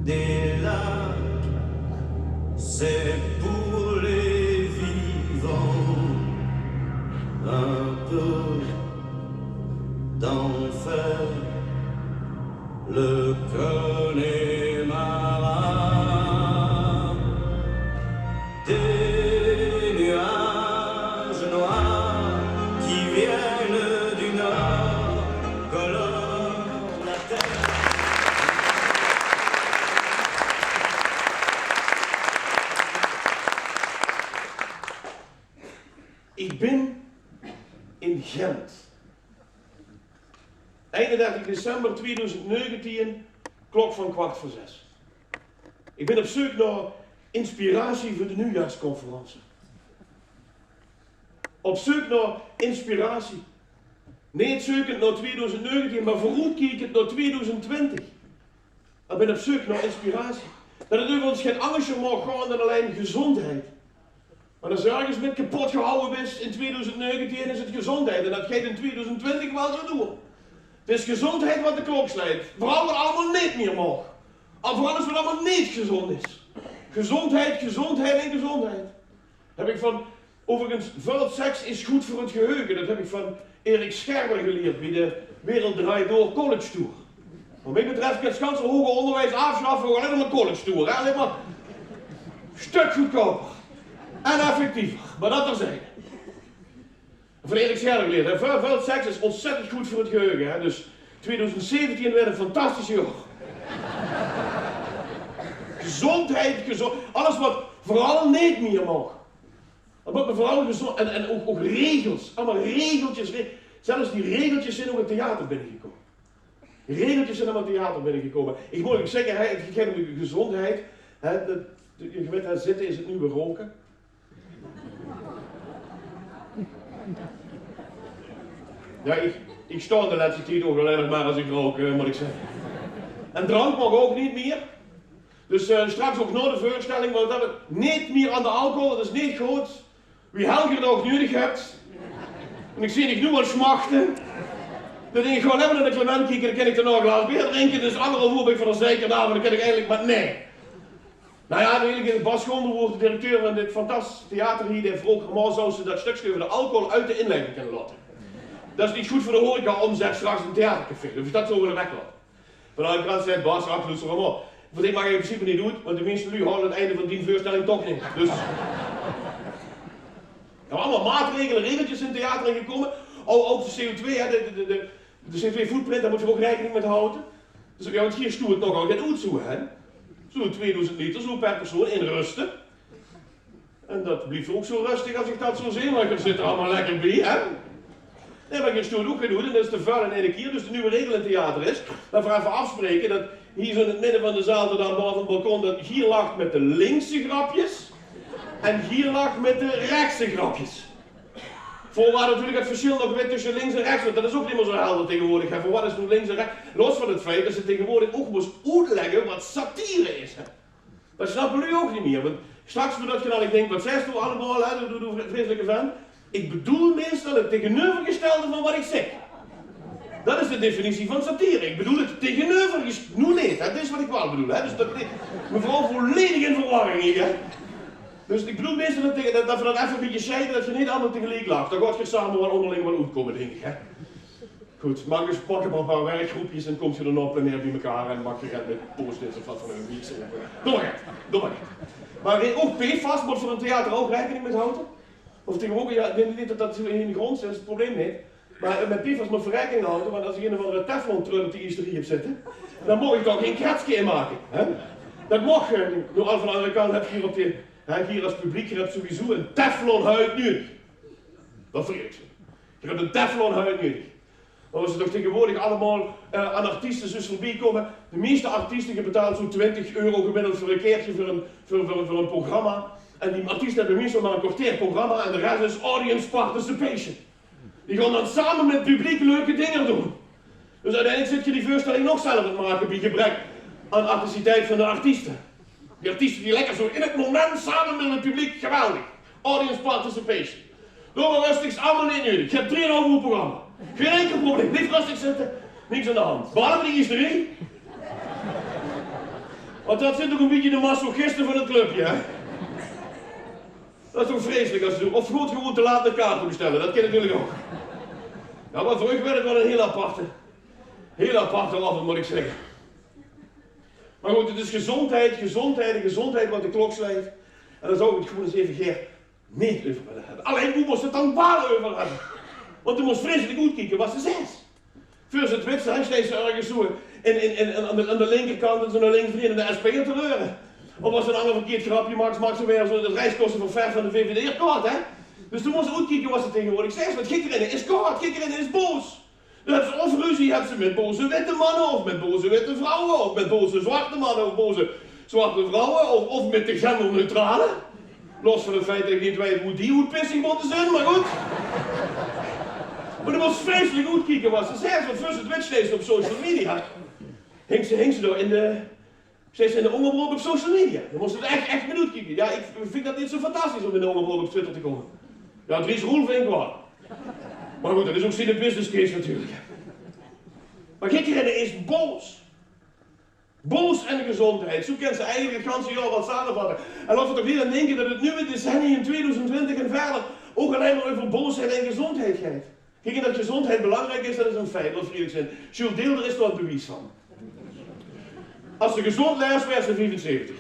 des lacs, c'est pour les vivants un peu d'enfer, le Connemara, des nuages noirs qui viennent du nord colorent la terre. Ik ben in Gent. 31 december 2019, klok van 5:15. Ik ben op zoek naar inspiratie voor de nieuwjaarsconferentie. Op zoek naar inspiratie. Niet zoekend naar 2019, maar vooruitkijkend naar 2020. Ik ben op zoek naar inspiratie. Dat het overigens geen angstje mag gaan dan alleen gezondheid. Maar als er ergens met kapot gehouden is in 2019 is het gezondheid. En dat gaat in 2020 wel zo doen. Het is gezondheid wat de klok slaat. Vooral wat allemaal niet meer mag. En vooral als het allemaal niet gezond is. Gezondheid, gezondheid en gezondheid. Heb ik van, overigens, veel seks is goed voor het geheugen. Dat heb ik van Erik Scherber geleerd bij de Wereld Draait Door College Tour. Wat mij betreft kan het ganse hoger onderwijs afschaffen voor alleen maar een college tour. Hè? Alleen maar een stuk goedkoper. En effectiever. Maar dat terzijde. Van Erik Scherber geleerd. Veel seks is ontzettend goed voor het geheugen. Hè? Dus 2017 werd een fantastisch jaar. Gezondheid, alles wat vooral niet meer mag. Dat moet me vooral gezond. En ook regels. Allemaal regeltjes. Zelfs die regeltjes zijn ook in het theater binnengekomen. Regeltjes zijn allemaal in het theater binnengekomen. Ik moet ook zeggen, het gaat om de gezondheid. Je weet, zitten is het nu weer roken. Ja, ik sta de laatste tijd ook alleen nog maar als ik rook, moet ik zeggen. En drank mag ook niet meer. Dus straks ook na de voorstelling, want dat het niet meer aan de alcohol, dat is niet goed. Wie helger nog nodig hebt. En ik zie ik nu al smachten. Dan denk ik gewoon even naar de Clement kijken, dan kan ik daarna een glas bier drinken. Dus anderhalf uur ben ik van een zeker daar, maar dan kan ik eigenlijk maar nee. Nou ja, eigenlijk Bas Gondelwoord, de directeur van dit fantastische theater hier, die heeft ook gemaakt zoals ze dat stukje over de alcohol uit de inleiding kunnen laten. Dat is niet goed voor de horeca omzet straks in een theatercafé. Dus dat zo willen weglaten. Vanuit de krant zei Bas, absoluut zo allemaal. Voor dit mag je in principe niet doen, want de mensen nu houden het einde van die voorstelling toch niet. Dus. Er zijn allemaal maatregelen, regeltjes in het theater ingekomen. Ook de CO2, hè, de CO2-footprint, daar moet je ook rekening mee houden. Dus ja, want hier stoert het nogal geen uit zo, hè. Zo'n 2000 liter, zo per persoon in rusten. En dat blijft ook zo rustig als ik dat zo zie, maar ik zit er allemaal lekker bij, hè. Nee, maar je stoot ook genoeg, en dat is te vuil in één keer. Dus de nieuwe regel in het theater is, dat we even afspreken, dat hier zo in het midden van de zaal, tot aan boven het balkon, dat hier lacht met de linkse grapjes. En hier lacht met de rechtse grapjes. Voorwaar natuurlijk het verschil nog weer tussen links en rechts, want dat is ook niet meer zo helder tegenwoordig. Hè. Voor wat is nu links en rechts? Los van het feit dat ze tegenwoordig ook moest uitleggen wat satire is. Hè. Dat snappen jullie ook niet meer. Want straks voordat je dan ik denk, wat zegt u allemaal, hè, doe vreselijke vent. Ik bedoel meestal het tegenovergestelde van wat ik zeg. Dat is de definitie van satire. Ik bedoel het tegenovergestelde. Nu niet, hè. Dit is wat ik wel bedoel. Hè. Dus dat mevrouw volledig in verwarring hier. Hè. Dus ik bedoel meestal dat we dat even een beetje scheiden, dat je niet allemaal tegelijk lacht. Dan gaat je samen wel onderling wel uitkomen, denk ik. Hè? Goed, maak eens pakken een paar werkgroepjes en kom je dan op en neer bij elkaar en maak je het met post-its of wat van een wieks. Doe maar. Maar ook PFAS moet voor een theater ook rekening mee houden. Of tegenwoordig, ja, ik denk niet dat dat in de grond is, dat is het probleem niet. Maar met PFAS moet voor rekening houden, want als je een of andere Teflon-trul op die hysterie hebt zitten, dan mag ik toch geen kretsje in maken. Hè? Dat mag je. Door al van de andere kant heb je hier op de... Hier als publiek, je hebt sowieso een Teflon huid nodig. Dat vergeet je. Je hebt een Teflon huid nodig. Maar als ze toch tegenwoordig allemaal aan artiesten dus voorbij komen. De meeste artiesten betalen zo'n 20 euro gemiddeld voor een keertje voor een programma. En die artiesten hebben meestal maar een kwartier programma en de rest is audience participation. Die gaan dan samen met het publiek leuke dingen doen. Dus uiteindelijk zit je die voorstelling nog zelf aan het maken bij gebrek aan artisticiteit van de artiesten. Die artiesten die lekker zo in het moment samen met het publiek, geweldig. Audience participation. Doe maar rustig, is allemaal niet nodig. Je hebt 3,5 uur programma. Geen enkel probleem, blijf rustig zitten, niks aan de hand. Behalve die hysterie. Want dat zit ook een beetje de masochisten van het clubje, hè? Dat is toch vreselijk als ze doen. Of gewoon te laat de kaart bestellen, dat kan natuurlijk ook. Ja, maar voor u werd het wel een heel aparte avond, moet ik zeggen. Maar goed, het is gezondheid wat de klok slaat. En daar zou ik het gewoon eens even niet over willen hebben. Alleen hoe moest het dan wel over hebben? Want er moest vreselijk goed kijken wat ze zei. Voor ze het wist, hij steeds ergens zo aan de linkerkant en zo naar links en de SP'er te leuren. Of als ze een ander verkeerd grapje maakt ze weer zo de reiskosten van ver van de VVD kaart, hè? Dus toen moest ze goed kijken wat ze tegenwoordig zegt. Want Gikkerinnen is kaart, Gikkerinnen is boos. Dan hebben ze of ruzie hebben ze met boze witte mannen, of met boze witte vrouwen, of met boze zwarte mannen, of boze zwarte vrouwen, of met de genderneutrale. Los van het feit dat ik niet weet hoe die pissig moeten zijn, maar goed. Maar dan moest vreselijk goed kijken wat ze zegt, want first het witsteeds op social media. Hing ze door in de onderbroek op social media. Dan moest het echt mee kijken. Ja, ik vind dat niet zo fantastisch om in de onderbroek op Twitter te komen. Ja, Dries Roel vind ik wel. Maar goed, dat is ook geen business case natuurlijk. Maar Gikkerinnen is boos. Boos en gezondheid. Zo kent ze eigenlijk het ganse jaar wat samenvatten. En laten we toch niet aan denken dat het nieuwe decennium 2020 en verder ook alleen maar over boosheid en gezondheid gaat. Kijk, en dat gezondheid belangrijk is, dat is een feit, wat vriendelijk zijn. Jules Deelder is er het bewijs van. Als ze gezond leest, werd ze 75.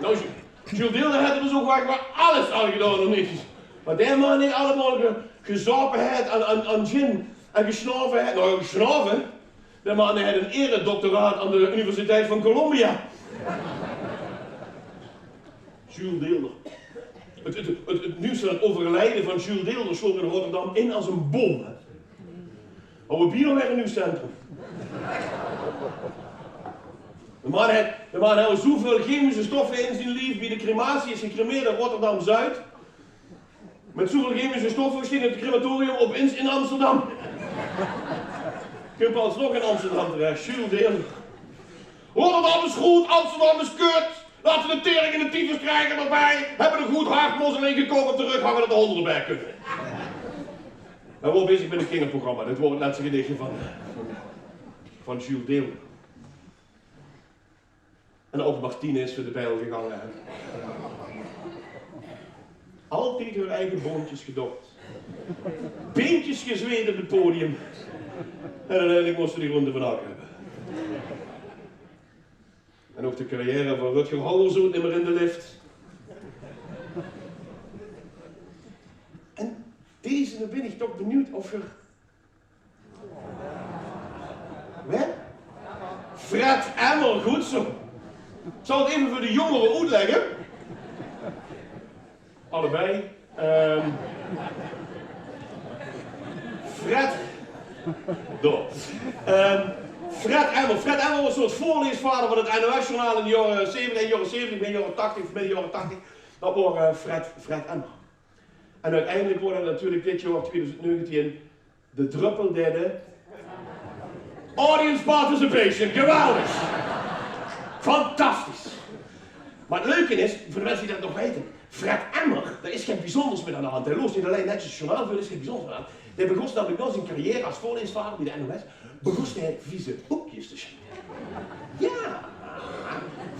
Nou, Jules Deelder had er dus ook waar alles aan gedaan of niet. Maar die man niet allemaal gezopenheid aan gin en gesnovenheid. Nou, gesnoven. Die man had een eredoctoraat aan de Universiteit van Columbia. Jules Deelder. Het nieuws van het overlijden van Jules Deelder sloeg in Rotterdam in als een bom. Maar we bieden weer een nieuw centrum. De man had zoveel chemische stoffen in zijn lief, wie de crematie is gecremeerd in Rotterdam-Zuid. Met zoveel chemische stoffen stond het crematorium opeens in Amsterdam. Ik heb alsnog in Amsterdam terecht, Jules Deelder. Rotterdam is goed, Amsterdam is kut. Laten we de tering en de tyfus krijgen erbij. Hebben een goed hart, los alleen gekomen terug, hangen dat de honden erbij kunnen. We worden bezig met een kinderprogramma. Dit wordt het laatste gedichtje van Jules Deelder. En ook Martine is voor de bijl gegangen. Altijd hun eigen boontjes gedopt. Beentjes gezweet op het podium. En uiteindelijk moesten die ronde van Aken hebben. En ook de carrière van Rutger Hauer zo niet meer in de lift. En deze ben ik toch benieuwd of er... Wat? Fred Emmer, goed zo. Ik zal het even voor de jongeren uitleggen. Allebei. Fred. Door. Fred Emmer was een soort voorleesvader van het NOS-journaal in de jaren 70, midden jaren 80. Dat was Fred Emmer. En uiteindelijk wordt het natuurlijk dit jaar 2019 de druppel derde. Audience participation, geweldig! Fantastisch! Maar het leuke is, voor de mensen die dat nog weten, Fred Emmer, daar is geen bijzonders meer aan de hand. Hij loost niet alleen netjes journaal, er is geen bijzonders meer aan. Hij begon namelijk wel zijn carrière als voorleesvader bij de NOS, begon hij vieze boekjes te schrijven. Ja,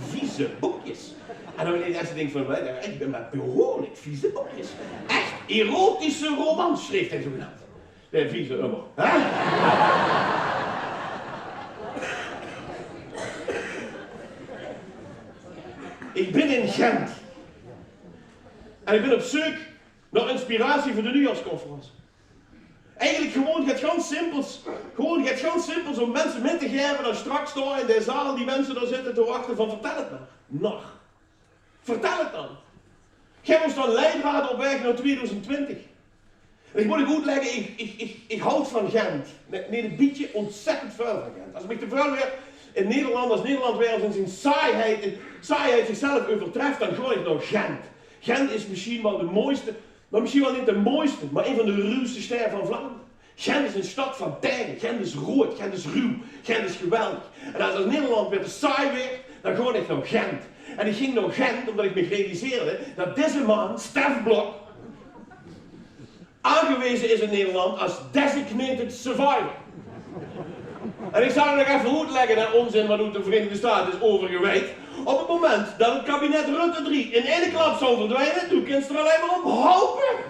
vieze boekjes. En dan wanneer hij denkt van, ik ben maar behoorlijk vieze boekjes. Echt erotische romans schreef hij zogenaamd. De vieze Emmer. Ik ben in Gent. En ik ben op zoek naar inspiratie voor de nieuwjaarsconferentie. Eigenlijk gewoon het ganz simpels om mensen mee te geven dat straks daar in de zaal die mensen daar zitten te wachten van vertel het maar. Nog. Vertel het dan. Geef ons dan leidraad op weg naar 2020. En ik moet het goed leggen, ik houd van Gent. Nee, dat bied ontzettend veel van Gent. Als ik me te veel weer in Nederland, als Nederland weer als in zijn saaiheid zichzelf overtreft, dan ga ik naar Gent. Gent is misschien wel de mooiste, maar misschien wel niet de mooiste, maar een van de ruwste sterren van Vlaanderen. Gent is een stad van tijden. Gent is rood, Gent is ruw, Gent is geweldig. En als Nederland weer te saai werd, dan ga ik naar Gent. En ik ging naar Gent omdat ik me realiseerde dat deze man, Stef Blok, aangewezen is in Nederland als designated survivor. En ik zal het nog even uitleggen, dat onzin wat de Verenigde Staten is overgewijd. Op het moment dat het kabinet Rutte 3 in één klap zou verdwijnen, toen kunnen ze er alleen maar op hopen.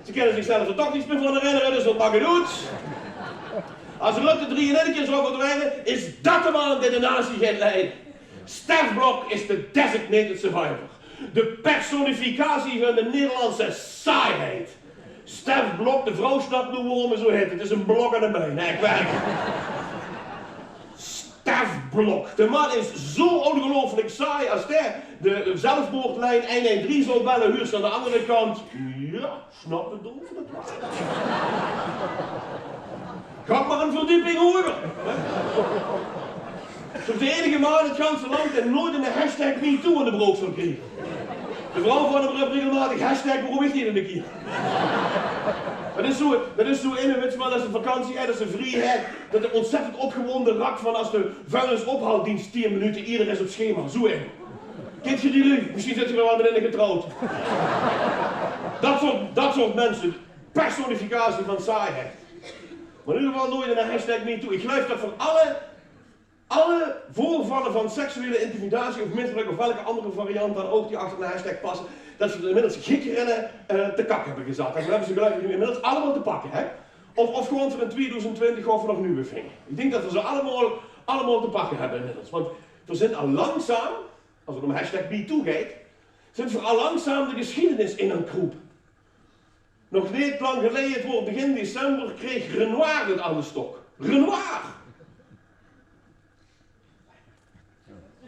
Ze kunnen zichzelf er toch niets meer van herinneren, dus wat mag het doet. Als Rutte 3 in één keer zou verdwijnen, is dat de man die de natie gaat leiden. Stef Blok is de designated survivor. De personificatie van de Nederlandse saaiheid. Stef Blok, de vrouw snapt nu waarom hij zo heet. Het is een blok aan de been. Nee, ik werk. Stef Blok. De man is zo ongelooflijk saai als de zelfmoordlijn 113 zou bellen. Huurs aan de andere kant. Ja, snap het doen van het waar. Ga maar een verdieping horen. Zoals de enige man in het ganse land en nooit een hashtag MeToo in de broek zal krijgen. De vrouw van hem regelmatig hashtag waarom ik niet in de keer. Dat is zo in een wits, maar dat is een vakantie, dat is een vrijheid. Dat is ontzettend opgewonden rak van als de vuilnisophaaldienst 10 minuten, ieder is op schema. Zo in. Kent je die lief? Misschien zit je wel aan de getrouwd. Dat soort mensen. Personificatie van saaiheid. Maar in ieder geval nooit in een hashtag MeToo. Ik geloof dat voor alle voorvallen van seksuele intimidatie of misbruik of welke andere variant dan ook die achter een hashtag passen, dat ze inmiddels gikrennen te kak hebben gezet. En dan hebben ze gelukkig nu inmiddels allemaal te pakken. Hè? Of gewoon voor in 2020 of vanaf nu vingen. Ik denk dat we ze allemaal te pakken hebben inmiddels. Want we zijn al langzaam, als het om hashtag MeToo gaat, zijn we al langzaam de geschiedenis in een kroep. Nog niet lang geleden, het woord begin december, kreeg Renoir het aan de stok. Renoir!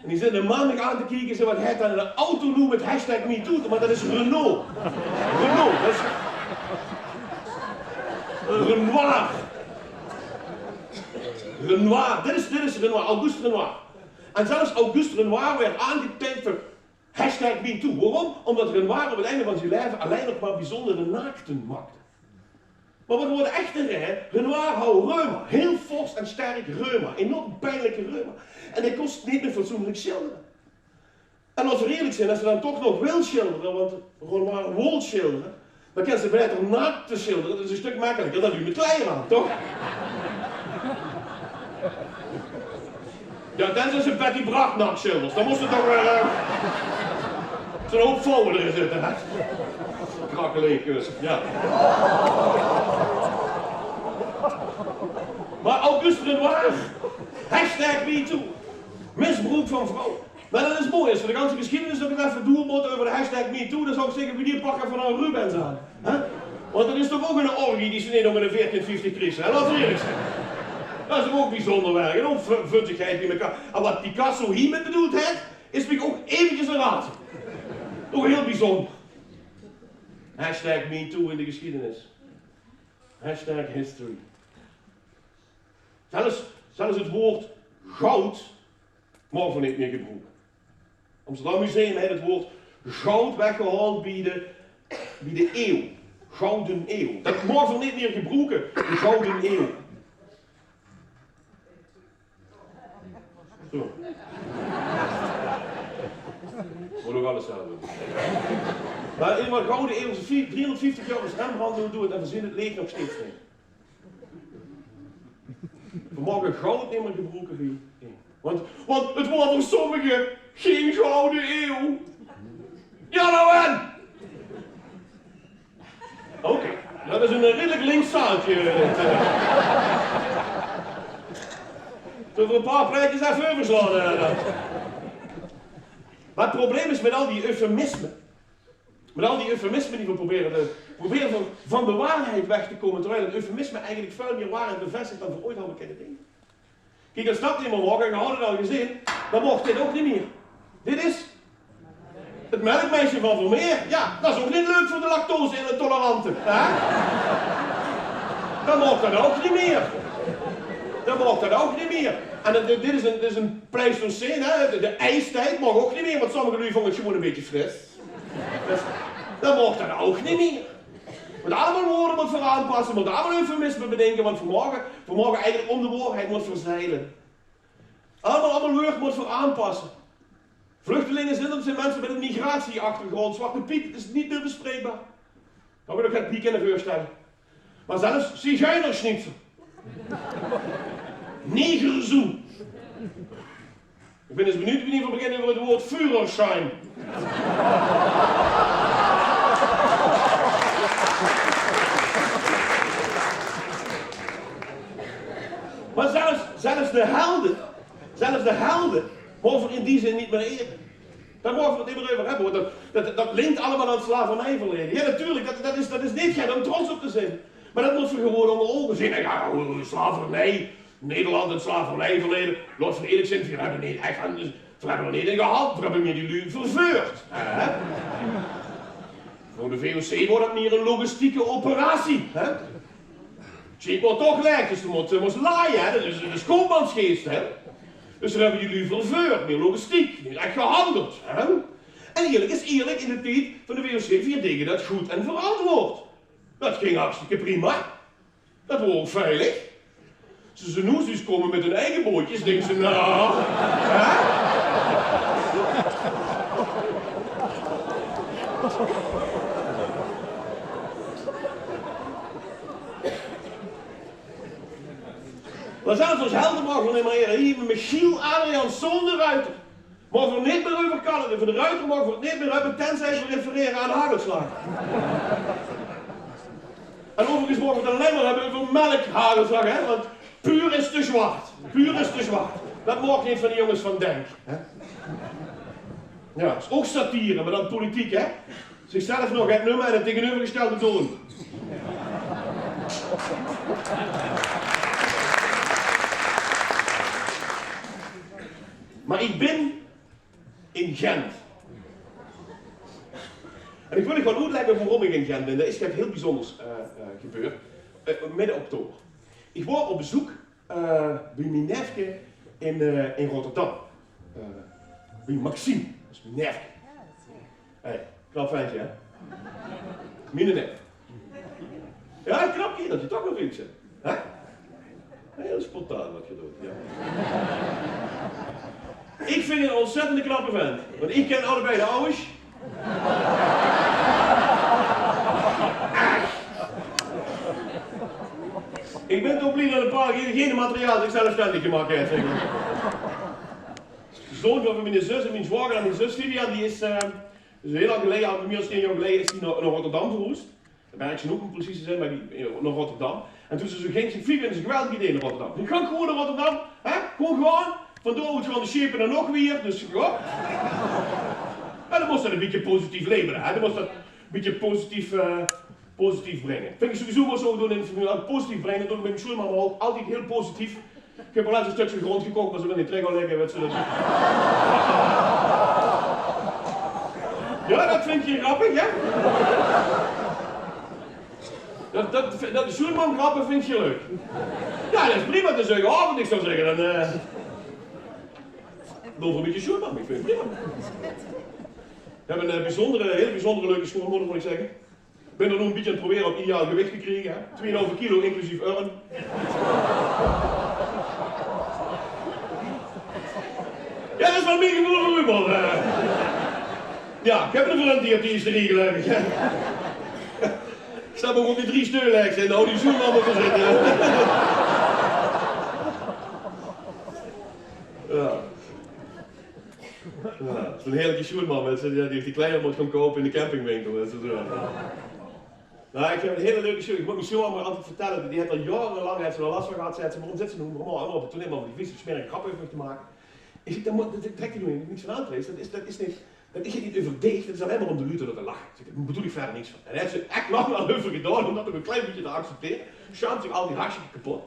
En die zitten maandag aan te kijken, ze wat hij aan een auto noemt met hashtag MeToo, maar dat is Renault. Renault, dat is... Renoir. Renoir, dit is Renoir, Auguste Renoir. En zelfs Auguste Renoir werd aangetikt voor hashtag MeToo. Waarom? Omdat Renoir op het einde van zijn leven alleen nog maar bijzondere naakten maakte. Maar wat wordt echter, hè? Renoir houdt reuma. Heel fors en sterk reuma. Enorm pijnlijke reuma. En hij kost niet meer fatsoenlijk schilderen. En als we eerlijk zijn, als ze dan toch nog wil schilderen, want Renoir wil schilderen, dan kan ze beter naakt te schilderen. Dat is een stuk makkelijker dan u met klei aan, toch? Ja, tenzij ze Betty Bracht naakt schildert. Dan moest het toch weer... zo'n hoop vouwen erin zitten, hè? Krakkeleekus, ja. Maar Auguste Renoir, hashtag MeToo, misbruik van vrouwen. Maar dat is mooi, als we de ganse geschiedenis ook even doen moeten over de hashtag MeToo, dan zou ik zeggen, wie die pakken van een Rubens aan. Hè? Want dat is toch ook een orgie die ze niet nog in de 1450 Christus, hè? Laten we eerlijk zijn. Dat is toch ook bijzonder werk, en ook vunzigheid in elkaar. En wat Picasso hiermee bedoeld heeft, is mij ook eventjes een raadsel. Ook heel bijzonder. Hashtag MeToo in de geschiedenis. Hashtag history. Zelfs het woord goud mogen we niet meer gebruiken. Amsterdam Museum heeft het woord goud weggehaald bij de eeuw. Gouden eeuw. Dat mogen we niet meer gebruiken, de gouden eeuw. Zo. Moet ook alles zelf doen. Maar in de gouden eeuw, 350 jaar is Rembrandt doen het en we zien het leeg nog steeds niet. We mogen goud niet meer gebruiken hier. Want het wordt voor sommigen geen gouden eeuw. Ja nou en! Oké, dat is een redelijk links zaaltje. Zullen we een paar praatjes even overslaan? Maar het probleem is met al die eufemismen. Met al die eufemismen die we proberen van de waarheid weg te komen, terwijl het eufemisme eigenlijk veel meer waarheid bevestigt dan we ooit hadden kunnen denken. Kijk, als dat niet meer mocht, en je had het al gezien, dan mocht dit ook niet meer. Dit is het melkmeisje van Vermeer. Ja, dat is ook niet leuk voor de lactose-intoleranten. Dan mocht dat ook niet meer. Dan mocht dat ook niet meer. En dit is een Pleistocene, hè? De ijstijd mag ook niet meer, want sommigen nu vonden het gewoon een beetje fris. Dus, dan mocht dat ook niet meer. Met allemaal woorden moet voor aanpassen, moet allemaal eufemismen bedenken, want vanmorgen eigenlijk om de waarheid moet verzeilen. Allemaal woorden moet voor aanpassen. Vluchtelingen zijn mensen met een migratieachtergrond, Zwarte Piet, het is niet meer bespreekbaar. Dan wil ik het niet kunnen voorstellen. Maar zelfs Zigeunerschnitzel. Negerzoen. Ik ben eens benieuwd wanneer we beginnen over het woord Führerschein. Maar zelfs de helden, mogen we in die zin niet meer eren. Daar mogen we het niet meer over hebben, want dat linkt allemaal aan het slavernijverleden. Ja, natuurlijk, dat is niet jij om trots op te zijn. Maar dat moet we gewoon onder ogen zien. Ja, slavernij, Nederland het slavernijverleden. Laten we eerlijk zijn, we hebben niet echt we hebben er niet in gehad, we hebben meer die lui verveurd. Voor de VOC wordt het meer een logistieke operatie. Cheap wordt toch gelijk, dus ze moest laaien, hè? Dat is koopmansgeest. Hè? Dus daar hebben jullie verveurd, meer logistiek, meer echt gehandeld. Hè? En eerlijk is eerlijk, in de tijd van de VOC deden dat goed en verantwoord. Dat ging hartstikke prima. Dat was ook veilig. Ze snoesjes komen met hun eigen bootjes, denken ze, nou... Hè? Maar zelfs als helden mogen we niet meer hier met Michiel Adriaenszoon de Ruiter. Mogen we niet meer over kallen. Voor de Ruiter mogen we het niet meer hebben, tenzij we refereren aan hagelslag. En overigens mogen we het alleen maar hebben over melkhagelslag, hè? Want puur is te zwart. Puur is te zwart. Dat mag niet van die jongens van Denk. Hè? Ja, dat is ook satire, maar dan politiek, hè? Zichzelf nog het nummer en het tegenovergestelde doen. Maar ik ben in Gent. En ik wil je gewoon uitleggen waarom ik in Gent ben. Er is iets heel bijzonders gebeurd. Midden oktober. Ik was op bezoek bij mijn neefje in Rotterdam. Bij Maxime. Dat is mijn neefje. Hey, knap ventje, hè? Mijn neef. Ja, knap je dat je toch nog iets zegt. Hè? Heel spontaan wat je doet, ja. Ik vind het een ontzettende knappe vent. Want ik ken allebei de ouders. Ik ben toch blij dat een paar geen materiaal dat ik zelfstandig gemaakt heb. De zoon van mijn zus en mijn zwager en mijn zus Vivian, die is heel lang geleden, al meer dan 10 jaar geleden, is die naar Rotterdam verhuisd. Daar ben ik ze ook om precies te zijn, maar die naar Rotterdam. En toen ze zo ging, Vivian is een geweldig idee naar Rotterdam. Ik ga gewoon naar Rotterdam, hè? Gewoon. Vandoor moet gewoon de schepen en nog weer, dus ja. En dan moest dat een beetje positief labelen, hè? Dan moest dat een beetje positief brengen. Vind ik sowieso wel zo doen in het familie, positief brengen, dat doen we met mijn schoolmama ook altijd heel positief. Ik heb al laatst een stukje grond gekocht, maar ze willen niet terug leggen, weet ze dat. Ja, dat vind je grappig, hè? Dat de schoolman grappen vind je leuk. Ja, dat is prima te zeggen, oh, wat ik zou zeggen, dan... Nog een beetje schoonman, ik vind het prima. We hebben een hele bijzondere leuke schoonmoeder, moet ik zeggen. Ik ben er nog een beetje aan het proberen op ideaal gewicht gekregen. 2,5 kilo inclusief urn. Ja, dat is wel meer gevoel voor u, man. Ja, ik heb er voor een die is te regelen. Ik sta ook op die 3 steunlijks en nou die schoonman moet er zitten. Ja. Ja, dat is een heerlijke schoenman, die heeft die kleine moet gaan kopen in de campingwinkel. Nou, ik heb een hele leuke show. Ik moet mijn schoenman altijd vertellen, die heeft al jarenlang heeft ze er last van gehad. Zei ze, waarom zit ze nu allemaal op het toneel, maar die vieze smerige grappen heeft te maken. Ik zeg, dat trekt hij nu niks van aan te lezen. Dat is niet overdeegd, dat is alleen maar om de lute te lachen. Daar bedoel ik verder niks van. En hij heeft ze echt lang wel over gedaan om dat nog een klein beetje te accepteren. Schaamt zich al die hartstikke kapot.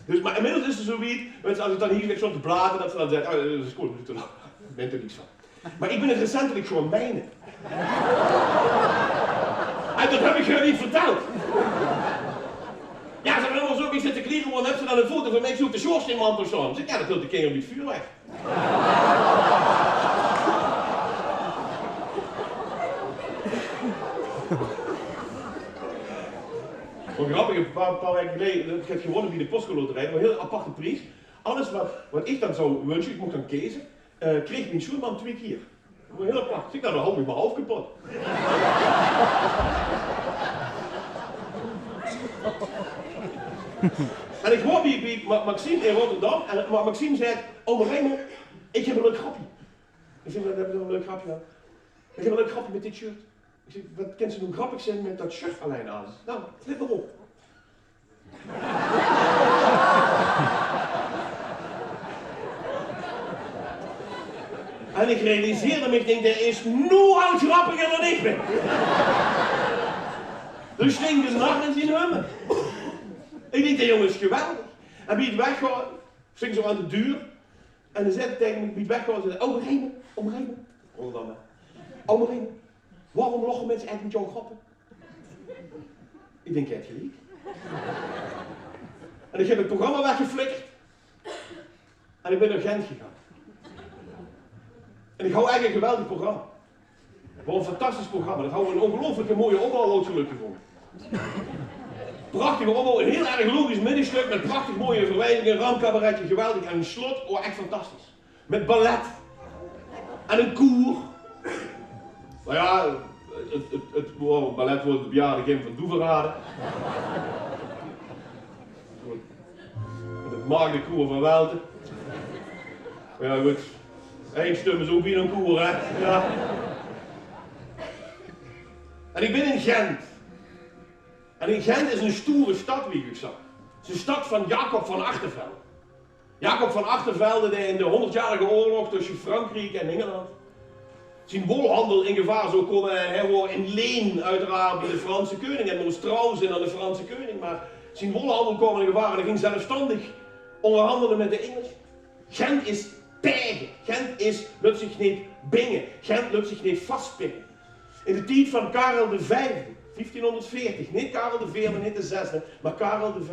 Dus, maar inmiddels is er zoiets, als ik dan hier lig zo te blaten, dat ze dan zegt, oh, dat is cool, lute lachen. Ik ben er niks van. Maar ik ben het recentelijk gewoon mijne. En dat heb ik je niet verteld. Ja, ze hebben allemaal zo, ik zit te klieren, want heb ze dan een foto van mij, ik zoek de schoorsteenmantel zo. Zeg, ja, dat wil de king op het vuur weg. Wat grappig, een paar weken geleden, ik heb gewonnen bij de postcoloterij, een heel aparte prijs. Alles wat ik dan zou wensen, ik mocht dan kiezen, kreeg mijn schoenman 2 keer. Heel apart. Ik dacht, dan hou ik mijn hoofd kapot. En ik hoor Maxime in Rotterdam. En Maxime zei, oma Raymond, ik heb een leuk grapje. Ik zeg, wat heb je een leuk grapje aan? Ik heb een leuk grapje met dit shirt. Ik zeg, wat kan ze doen grappig zijn met dat shirt alleen aan? Nou, let maar op. En ik realiseerde me, ik denk, er is nooit grappiger dan ik ben. Dus ging de nacht en zien hummen. Ik denk, die jongen is geweldig. En wie het weggaat, ging zo aan de deur. En dan zei hij tegen me, wie het weggaat, zei hij, oma Raymond. Hoor dan maar. Oma Raymond, waarom lachen mensen eigenlijk met jouw grappen? Ik denk, het gelijk. En ik heb het programma weggeflikkerd. En ik ben naar Gent gegaan. En ik hou eigenlijk een geweldig programma. Wat een fantastisch programma. Dat hou een ongelooflijke mooie opbouw gelukkig voor. Prachtige opbouw, een heel erg logisch middenstuk met prachtig mooie verwijzingen, een raamcabaretje, geweldig. En een slot, oh echt fantastisch. Met ballet. En een koer. Nou ja, het ballet wordt de bejaarde Gim van Doeveraden. Het maagde koer van Welten. Maar ja goed, één stum is ook weer een koer hè. Ja. En ik ben in Gent. En in Gent is een stoere stad, wie ik zag. Het is een stad van Jacob van Achtervelde. Jacob van Achtervelde die in de 100-jarige oorlog tussen Frankrijk en Engeland zijn wolhandel in gevaar zou komen. En hij wordt in leen uiteraard bij de Franse koning. En moest trouw zijn aan de Franse koning. Maar zijn wolhandel kwam in gevaar en hij ging zelfstandig onderhandelen met de Engelsen. Gent is tijgen. Gent lukt zich niet bingen. Gent lukt zich niet vastpinnen. In de tijd van Karel V, 1540, niet Karel IV, niet de zesde, maar Karel V.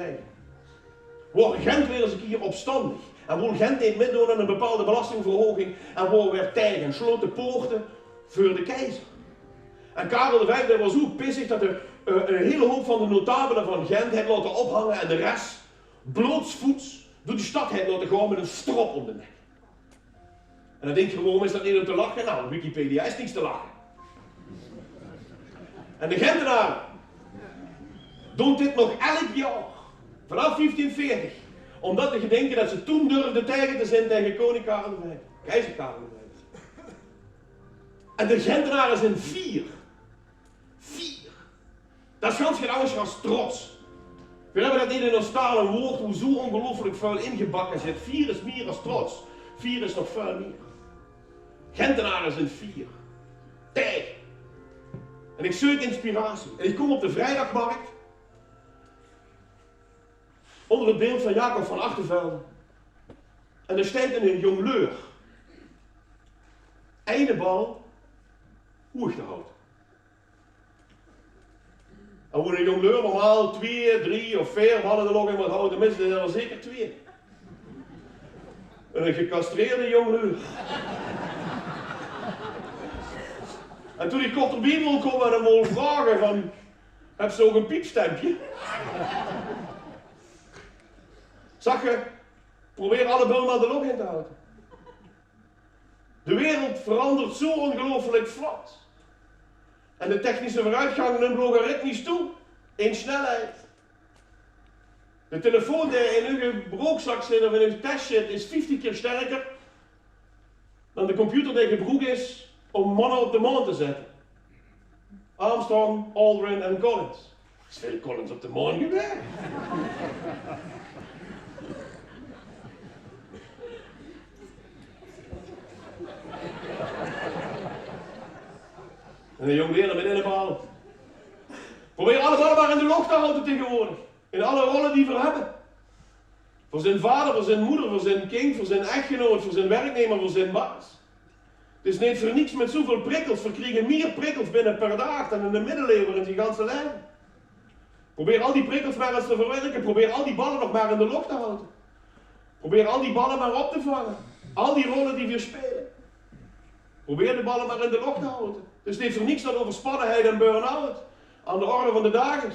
Wordt Gent weer eens een keer opstandig. En wil Gent niet meedoen aan een bepaalde belastingverhoging en wordt weer tijgen en sloot de poorten voor de keizer. En Karel V was ook pissig dat een hele hoop van de notabelen van Gent heeft laten ophangen en de rest blootsvoets door de stad heeft laten gaan met een strop om de nek. En dan denk je, waarom is dat niet om te lachen? Nou, Wikipedia is niets te lachen. En de Gentenaren doen dit nog elk jaar, vanaf 1540, omdat ze denken dat ze toen durfden tegen te zijn tegen koning Karel V, keizer Karel V. En de Gentenaren zijn 4. Dat is ganz geen als trots. We hebben dat niet in ons taal een woord hoe zo ongelooflijk vuil ingebakken zit. 4 is meer als trots. 4 is nog vuil meer. Gentenaren zijn 4. Tij. En ik zoek inspiratie. En ik kom op de vrijdagmarkt. Onder het beeld van Jacob van Achtervelde. En er staat een jongleur. Einde bal. Hoog te houden. En hoe een jongleur normaal 2, 3 of 4 ballen er nog in moet houden, tenminste er zeker 2. En een gecastreerde jongleur. En toen ik kort erbij wil komen en hem wil vragen van, heb ze ook een piepstempje? Zag je, probeer alle bullen er nog in te houden. De wereld verandert zo ongelooflijk vlot. En de technische vooruitgang neemt logaritmisch toe, in snelheid. De telefoon die in uw broekzak zit of in uw tas zit, is 50 keer sterker dan de computer die gebroek is om mannen op de maan te zetten. Armstrong, Aldrin en Collins. Er is veel Collins op de maan gewerkt. En een jong leraar met in de bal. Probeer alles allemaal in de lucht te houden tegenwoordig. In alle rollen die we hebben. Voor zijn vader, voor zijn moeder, voor zijn kind, voor zijn echtgenoot, voor zijn werknemer, voor zijn baas. Het is niet voor niets met zoveel prikkels. We krijgen meer prikkels binnen per dag dan in de middeleeuwen in zijn ganse leven. Probeer al die prikkels maar eens te verwerken. Probeer al die ballen nog maar in de lucht te houden. Probeer al die ballen maar op te vangen. Al die rollen die we spelen. Probeer de ballen maar in de lucht te houden. Het is niet voor niets dat overspannenheid en burn-out aan de orde van de dag is.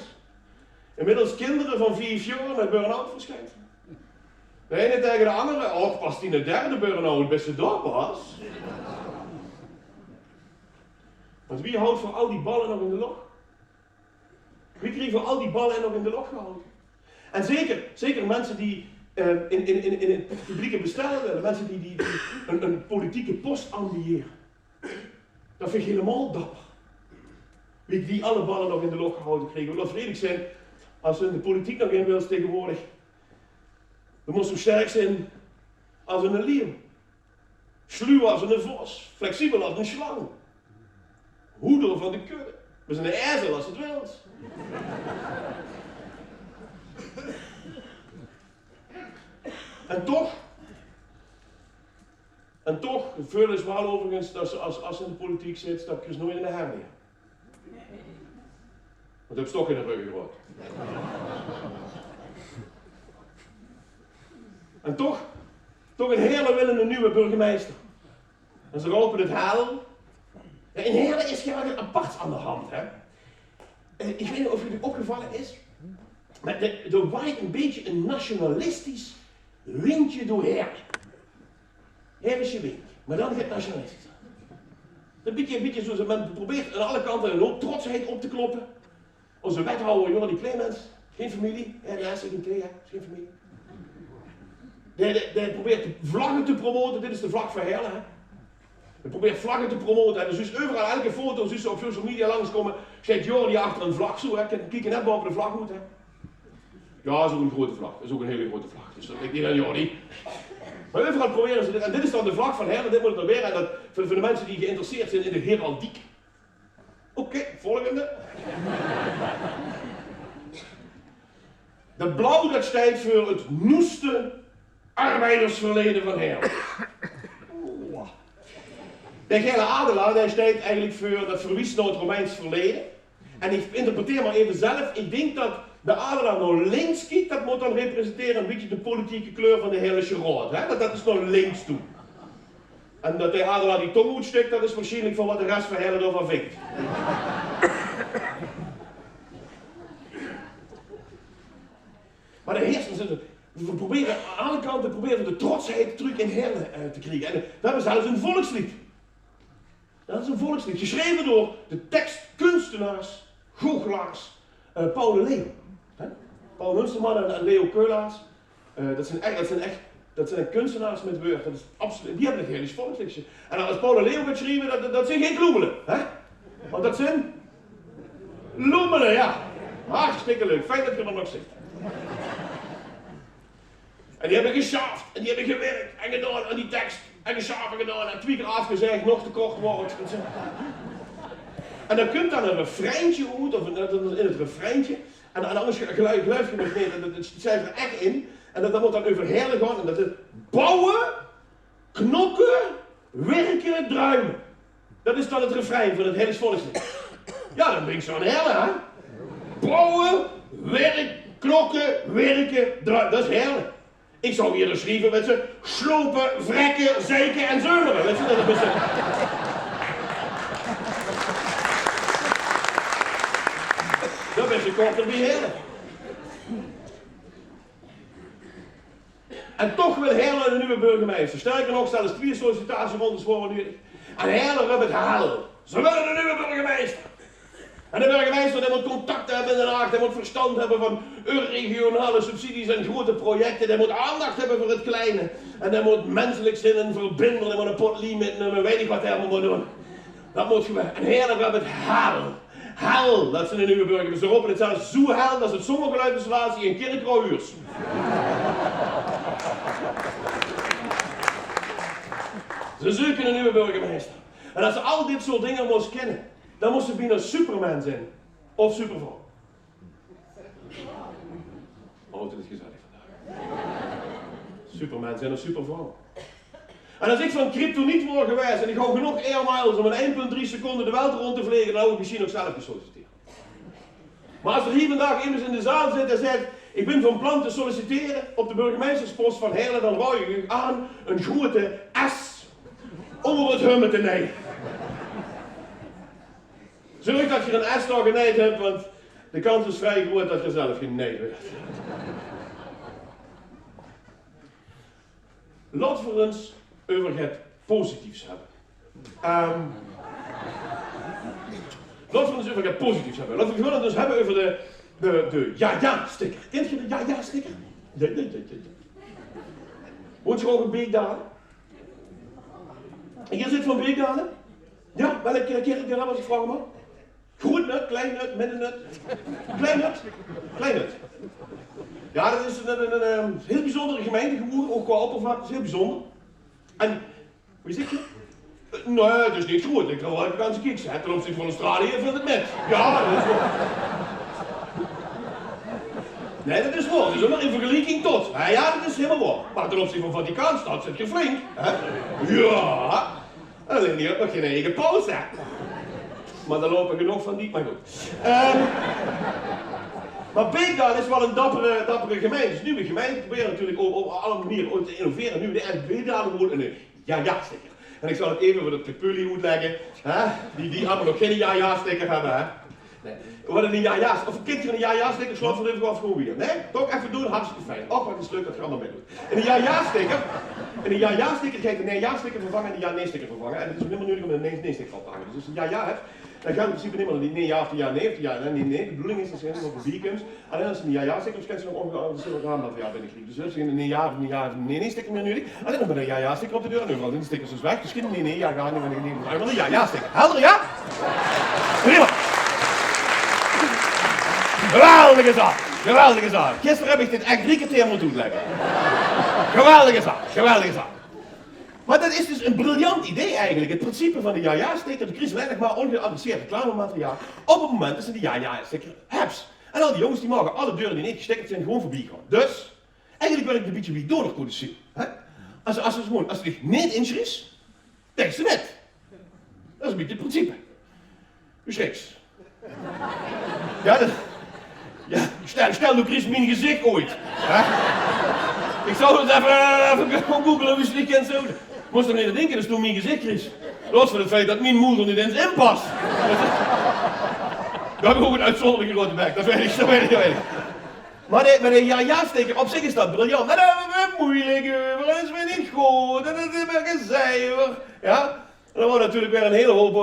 Inmiddels kinderen van 4 jaar met burn-out verschijnt. De ene tegen de andere, oh pas die de derde burn-out, best door pas. Want wie houdt voor al die ballen nog in de lucht? Wie krijgt voor al die ballen nog in de lucht gehouden? En zeker mensen die in het publieke bestel willen. Mensen die een politieke post ambiëren. Dat vind ik helemaal dapper. Die alle ballen nog in de lucht gehouden kregen. Dat vredig zijn als ze in de politiek nog in wil tegenwoordig. We moeten zo sterk zijn als een leeuw. Sluw als een vos. Flexibel als een slang. Hoeder van de kudde. We zijn een ezel als het wilt. En toch, veel is wel overigens dat ze als ze in de politiek zit, stap je nooit in de hernia. Want heb je toch in de rug gehoord. En toch in Heerlen willen een nieuwe burgemeester. En ze roepen het hel. Ja, in Heerlen is gewoon een aparts aan de hand, hè. Ik weet niet of jullie opgevallen is, maar er waait een beetje een nationalistisch windje door Heerlen. Heerlijkse wind, maar dan gaat nationalistisch. Een beetje zo, men probeert aan alle kanten een hoop trotsheid op te kloppen. Onze wethouder Jordi Clemens, geen familie, naast geen thee, geen familie. Die probeert vlaggen te promoten, dit is de vlag van Heerlen. Hij probeert vlaggen te promoten en dus overal elke foto dus op social media langskomen, zegt Jordi achter een vlag zo, kijk net boven de vlaghoed. Ja, dat is ook een grote vlag, dat is ook een hele grote vlag, dus dat ligt niet aan Jordi. Maar overal proberen ze dit, en dit is dan de vlag van Heerlen, dit moet het dan weer, en dat voor de mensen die geïnteresseerd zijn in de heraldiek. Oké, volgende. Dat blauw dat staat voor het noeste arbeidersverleden van Heerlen. De gele adelaar, die staat eigenlijk voor dat verwiesde Romeins verleden. En ik interpreteer maar even zelf, ik denk dat de adelaar naar links kijkt, dat moet dan representeren een beetje de politieke kleur van de Heerlijkse Raad. Dat is naar links toe. En dat de adelaar die tong uitsteekt, dat is waarschijnlijk van wat de rest van Heerlen ervan vindt. Maar de heersers, we proberen aan alle kanten de trotsheid terug in Heerlen te krijgen. En we hebben zelfs een volkslied. Dat is een volkslied, geschreven door de tekstkunstenaars, goochelaars, Paul de Leeuw. Paul Munsterman en Leo Keulaars. Dat zijn kunstenaars met woord. Dat is absoluut, die hebben een Heerlijks volksliedje. En als Paul de Leeuw gaat schrijven, dat zijn geen kloemelen. Want dat zijn loemelen, ja. Hartstikke leuk, fijn dat je er nog zit. En die hebben geschaafd, en die hebben gewerkt, en gedaan aan die tekst, en geschaafd en gedaan, en 2 keer afgezegd, nog te kort woord. En dan komt dan een refreintje uit, of in het refreintje, en anders geluid je nog niet, dat schrijft er echt in, en dat moet dan over Heerlen gaan, en dat is bouwen, knokken, werken, druimen. Dat is dan het refrein van het Heerlijks volkslied. Ja, dan ben ik zo aan Heerlen, hè. Bouwen, knokken, werken, druimen, dat is Heerlen. Ik zou hier dus schrijven met ze slopen, vrekken, zeiken en zeumeren. Weet je, dat is dat is een korte Heerlen. En toch wil Heerlen een nieuwe burgemeester. Sterker nog, staan er 2 sollicitatierondes voor nu. En Heerlen wil het halen. Ze willen een nieuwe burgemeester. En de burgemeester die moet contact hebben in Den Haag, die moet verstand hebben van regionale subsidies en grote projecten, die moet aandacht hebben voor het kleine. En die moet menselijk zijn en verbinden, die moet een pot lie met weet ik wat hij moet doen. Dat moet gebeuren. En Heerlen wil het halen. Hel, dat zijn de nieuwe burgemeester. Ze roepen het zelfs zo hel, dat is het zongegeluidinstallatie in Kerkrauwhuurs. Ze zoeken een nieuwe burgemeester. En als ze al dit soort dingen moest kennen, dan moest ze bijna Superman zijn. Of Supervrouw. Oh, dit is gezellig vandaag. Superman zijn of Supervrouw. En als ik van kryptoniet word geweest en ik hou genoeg air miles om in 1,3 seconden de wereld rond te vliegen, dan hou ik misschien ook zelf gesolliciteerd. Maar als er hier vandaag iemand in de zaal zit en zegt, ik ben van plan te solliciteren op de burgemeesterspost van Heerlen, dan wou je aan een grote S onder het hummen te nemen. Zorg dat je een S nog genaaid hebt, want de kans is vrij groot dat je zelf genaaid werd. Laten we eens over het positiefs hebben. Laten we eens over het positiefs hebben. Laten we het eens hebben over de ja-ja-sticker. Kent je de ja-ja-sticker? Woont je ook in Beekdalen? En hier zit van Beekdalen? Ja, welke kerk daar was ik vragen maar? Groot nut, klein nut, middennut. Klein nut, klein nut. Ja, dat is een heel bijzondere gemeente geworden, ook qua oppervlakte, is heel bijzonder. En, hoe zit je? Nee, het is niet goed. Ik ga wel even aan zijn kiks. Ten opzichte van Australië vindt het met. Ja, dat is wel. Nee, dat is waar. Dat is ook nog in vergelijking tot. Ja, dat is helemaal waar. Maar ten opzichte van Vaticaanstad zit je flink. Hè? Ja. Alleen die had nog geen eigen pauze. Maar daar lopen genoeg van die. Maar goed. Maar Beekdalen is wel een dappere gemeente. Het is nu een gemeente. We proberen natuurlijk op alle manieren te innoveren. Nu de Beekdalen wordt een ja-ja-sticker. En ik zal het even voor de pullie uitleggen. Die allemaal nog geen ja-ja-sticker hebben. Hè? Nee. Wat een ja-ja, of een kindje een ja-ja-sticker, slot van even gewoon weer. Nee, toch even doen, hartstikke fijn. Och, wat is leuk dat je allemaal mee doet. En een ja-ja-sticker ga je de nee-ja-sticker vervangen en de ja-nee-sticker vervangen. En het is ook helemaal nodig om een nee-sticker op te hangen. Dus als je een ja-ja hebt, dan gaat in principe niet meer die nee-ja of de ja-nee of de ja-nee. De bedoeling is dat je op de bierkunst. Alleen als je een ja-ja-sticker, dan kan je nog ongeveer raammateriaal binnenkrijgen. Dus als je een nee-ja of een nee-nee-sticker meer nodig, alleen nog met een ja-ja-sticker op de deur en overal die stickers dus weg. Dus geen nee-nee, ja-ga, maar een ja-ja-sticker. Helder, ja? Prima. Geweldige zaak, geweldige zaak. Gisteren heb ik dit echt 3 keer moeten uitleggen. Geweldige zaak, geweldige zaak. Maar dat is dus een briljant idee eigenlijk. Het principe van de ja-ja-sticker, de crisis weinig maar ongeadresseerd reclamemateriaal. Op het moment dat ze de ja-ja-sticker hebt. En al die jongens die mogen alle deuren die niet gestickerd zijn gewoon voorbij gaan. Dus, eigenlijk werkt het een beetje wie doorcodiceren. Als het zich niet inschrijft, dan is het net. Dat is een beetje het principe. U schriks. Ja, stel nu Chris mijn gezicht ooit. Hè? Ik zou het even gaan googlen, wie je het niet kent zo. Moest er niet aan denken, dat is toen mijn gezicht Chris. Los van het feit dat mijn moeder niet eens inpast. We hebben ook een uitzonderlijke grote bek, dat weet ik. Maar de ja-ja-sticker, op zich is dat briljant. Maar dat is moeilijk, dat is weer niet goed, dat is weer gezever. Ja? En dan wordt natuurlijk weer een hele hoop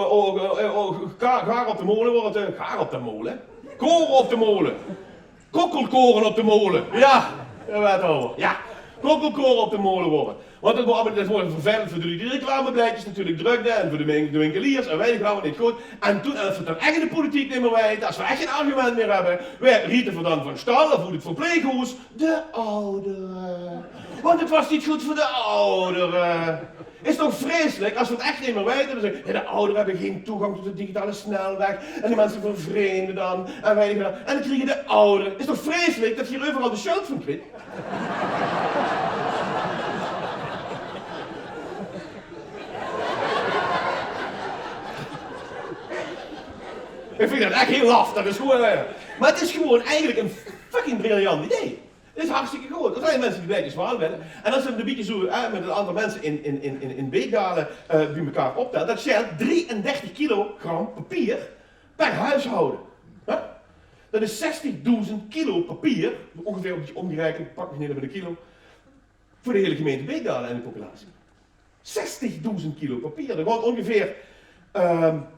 gaar op de molen, gaar op de molen? Koren op de molen. Kokkelkoren op de molen. Ja, dat weet over. Ja, kokkelkoren op de molen worden. Want het wordt vervelend voor die reclameblijtjes, natuurlijk drukte en voor de winkeliers en wij gaan het niet goed. En toen, als we het dan echt in de politiek niet meer weten, als we echt geen argument meer hebben, wij rieten we dan van stal of hoe het verpleeghuis, de ouderen. Want het was niet goed voor de ouderen. Is toch vreselijk als we het echt niet meer weten? Dan zeggen, ja, de ouderen hebben geen toegang tot de digitale snelweg. En die mensen vervreemden dan. En wij niet meer. En dan krijgen de ouderen. Is toch vreselijk dat je hier overal de schuld van kwijt? Ik vind dat echt heel laf. Dat is gewoon. Maar het is gewoon eigenlijk een fucking briljant idee. Het is hartstikke goed. Er zijn mensen die blijkbaar zwaar willen. En als we een beetje zo met een aantal mensen in Beekdalen bij elkaar optellen, dat scheelt 33 kilogram papier per huishouden. Dat is 60.000 kilo papier, ongeveer een beetje omgerekend, pak nog niet met een kilo, voor de hele gemeente Beekdalen en de populatie. 60.000 kilo papier. Er gaat ongeveer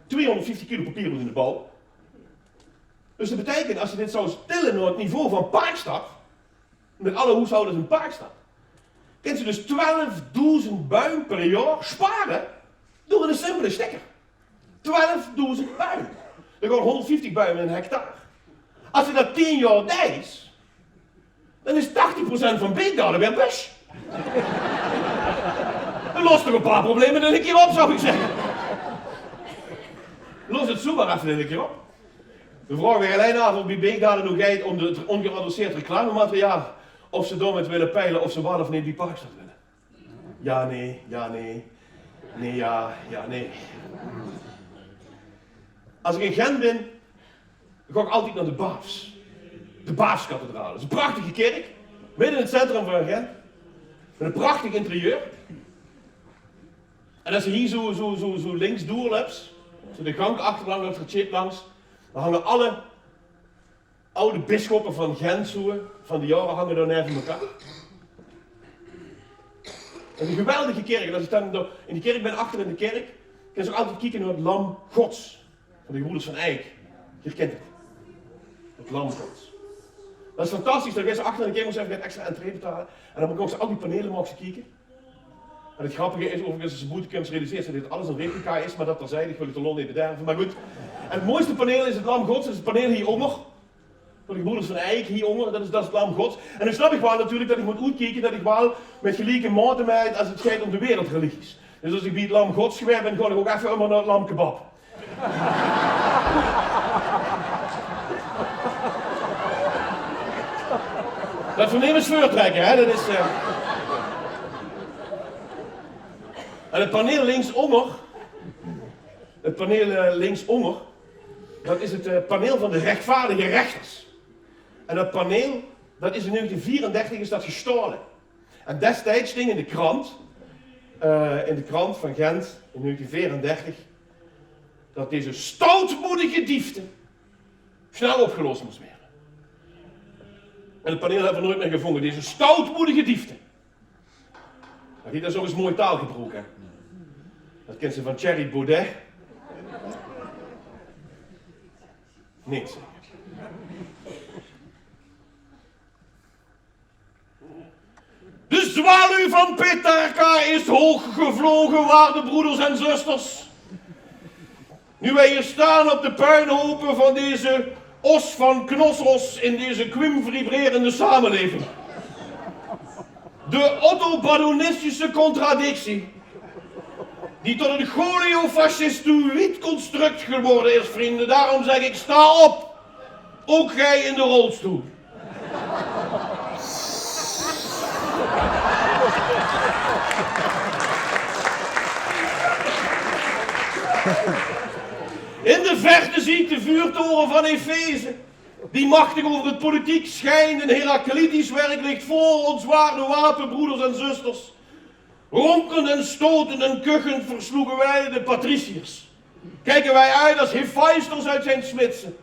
250 kilo papier in de bouw. Dus dat betekent, als je dit zou stellen naar het niveau van Parkstad, met alle huishoudens in Parkstad, kunnen ze dus 12.000 buim per jaar sparen door een simpele stekker. 12.000 buim. Er gaan 150 buimen in een hectare. Als je dat 10 jaar deed, dan is 80% van Beekdalen weer bus. Dan lost er een paar problemen in een keer op, zou ik zeggen. Los het zo maar even in een keer op. We vragen weer alleen af bij Beekdalen hoe gaat om het ongeadresseerd reclamemateriaal. Of ze door met willen peilen of ze wel of niet die Parkstad willen. Ja, nee, ja, nee. Nee, ja, ja, nee. Als ik in Gent ben, dan ga ik altijd naar de Baafs. De Baafskathedraal. Dat is een prachtige kerk, midden in het centrum van Gent. Met een prachtig interieur. En als je hier zo links doorloopt, zo de gang achterlangs, of de chip langs, dan hangen alle oude bisschoppen van Gent van die jaren hangen daar neven elkaar. Dat is een geweldige kerk. En als ik dan in die kerk ben, achter in de kerk, kan je ook altijd kijken naar het lam Gods. Van de broeders van Eyck. Je kent het. Het lam Gods. Dat is fantastisch. Dan ga je achter in de kerk, moest even extra entree betalen. En dan moet ik ook al die panelen mogen kijken. En het grappige is overigens, als je boetekums realiseert dat dit alles een replica is, maar dat terzijde, ik wil het de lol niet bederven. Maar goed, en het mooiste paneel is het Lam Gods, dat is het paneel hieronder. Voor de gebroeders van Eyck hieronder, dat is het Lam Gods. En dan snap ik wel natuurlijk dat ik moet uitkijken, dat ik wel met gelijke matigheid als het gaat om de wereldreligies. Dus als ik bij het Lam Gods gewerkt ben, ga ik ook even naar het Lam Kebab. Dat vernemen is voortrekken, hè? Dat is. En het paneel linksonder, dat is het paneel van de rechtvaardige rechters. En dat paneel, dat is in 1934 is dat gestolen. En destijds ging in de krant van Gent in 1934, dat deze stoutmoedige diefte snel opgelost moest worden. En het paneel hebben we nooit meer gevonden, deze stoutmoedige diefte. Dat is ook eens mooi taalgebruik, hè. Dat kent ze van Thierry Baudet. Niet zeker. De zwaluw van Peterka is hoog gevlogen, waarde broeders en zusters. Nu wij hier staan op de puinhopen van deze os van Knossos in deze kwimvibrerende samenleving. De otto-badonistische contradictie, die tot een goleo-fascistoïd construct geworden is, vrienden. Daarom zeg ik, sta op. Ook gij in de rolstoel. In de verte zie ik de vuurtoren van Efeze, die machtig over het politiek schijnt. Een Heraklitisch werk ligt voor ons waarde wapenbroeders en zusters. Ronkend en stotend en kuchend versloegen wij de patriciërs. Kijken wij uit als Hephaistos uit zijn smidsen.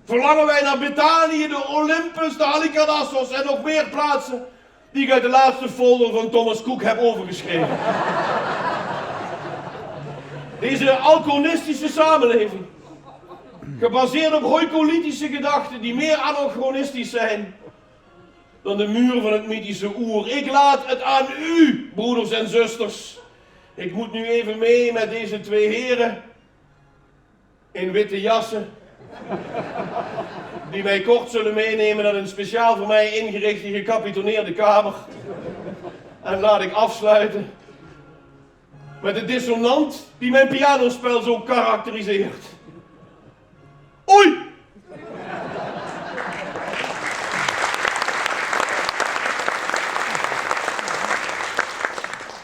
Verlangen wij naar Betanië, de Olympus, de Halikarnassos en nog meer plaatsen die ik uit de laatste folder van Thomas Cook heb overgeschreven. Deze alconistische samenleving, gebaseerd op hoicolytische gedachten die meer anachronistisch zijn dan de muur van het mythische oer. Ik laat het aan u, broeders en zusters. Ik moet nu even mee met deze twee heren in witte jassen, die mij kort zullen meenemen naar een speciaal voor mij ingerichte gecapitoneerde kamer. En laat ik afsluiten met de dissonant die mijn pianospel zo karakteriseert. Oei!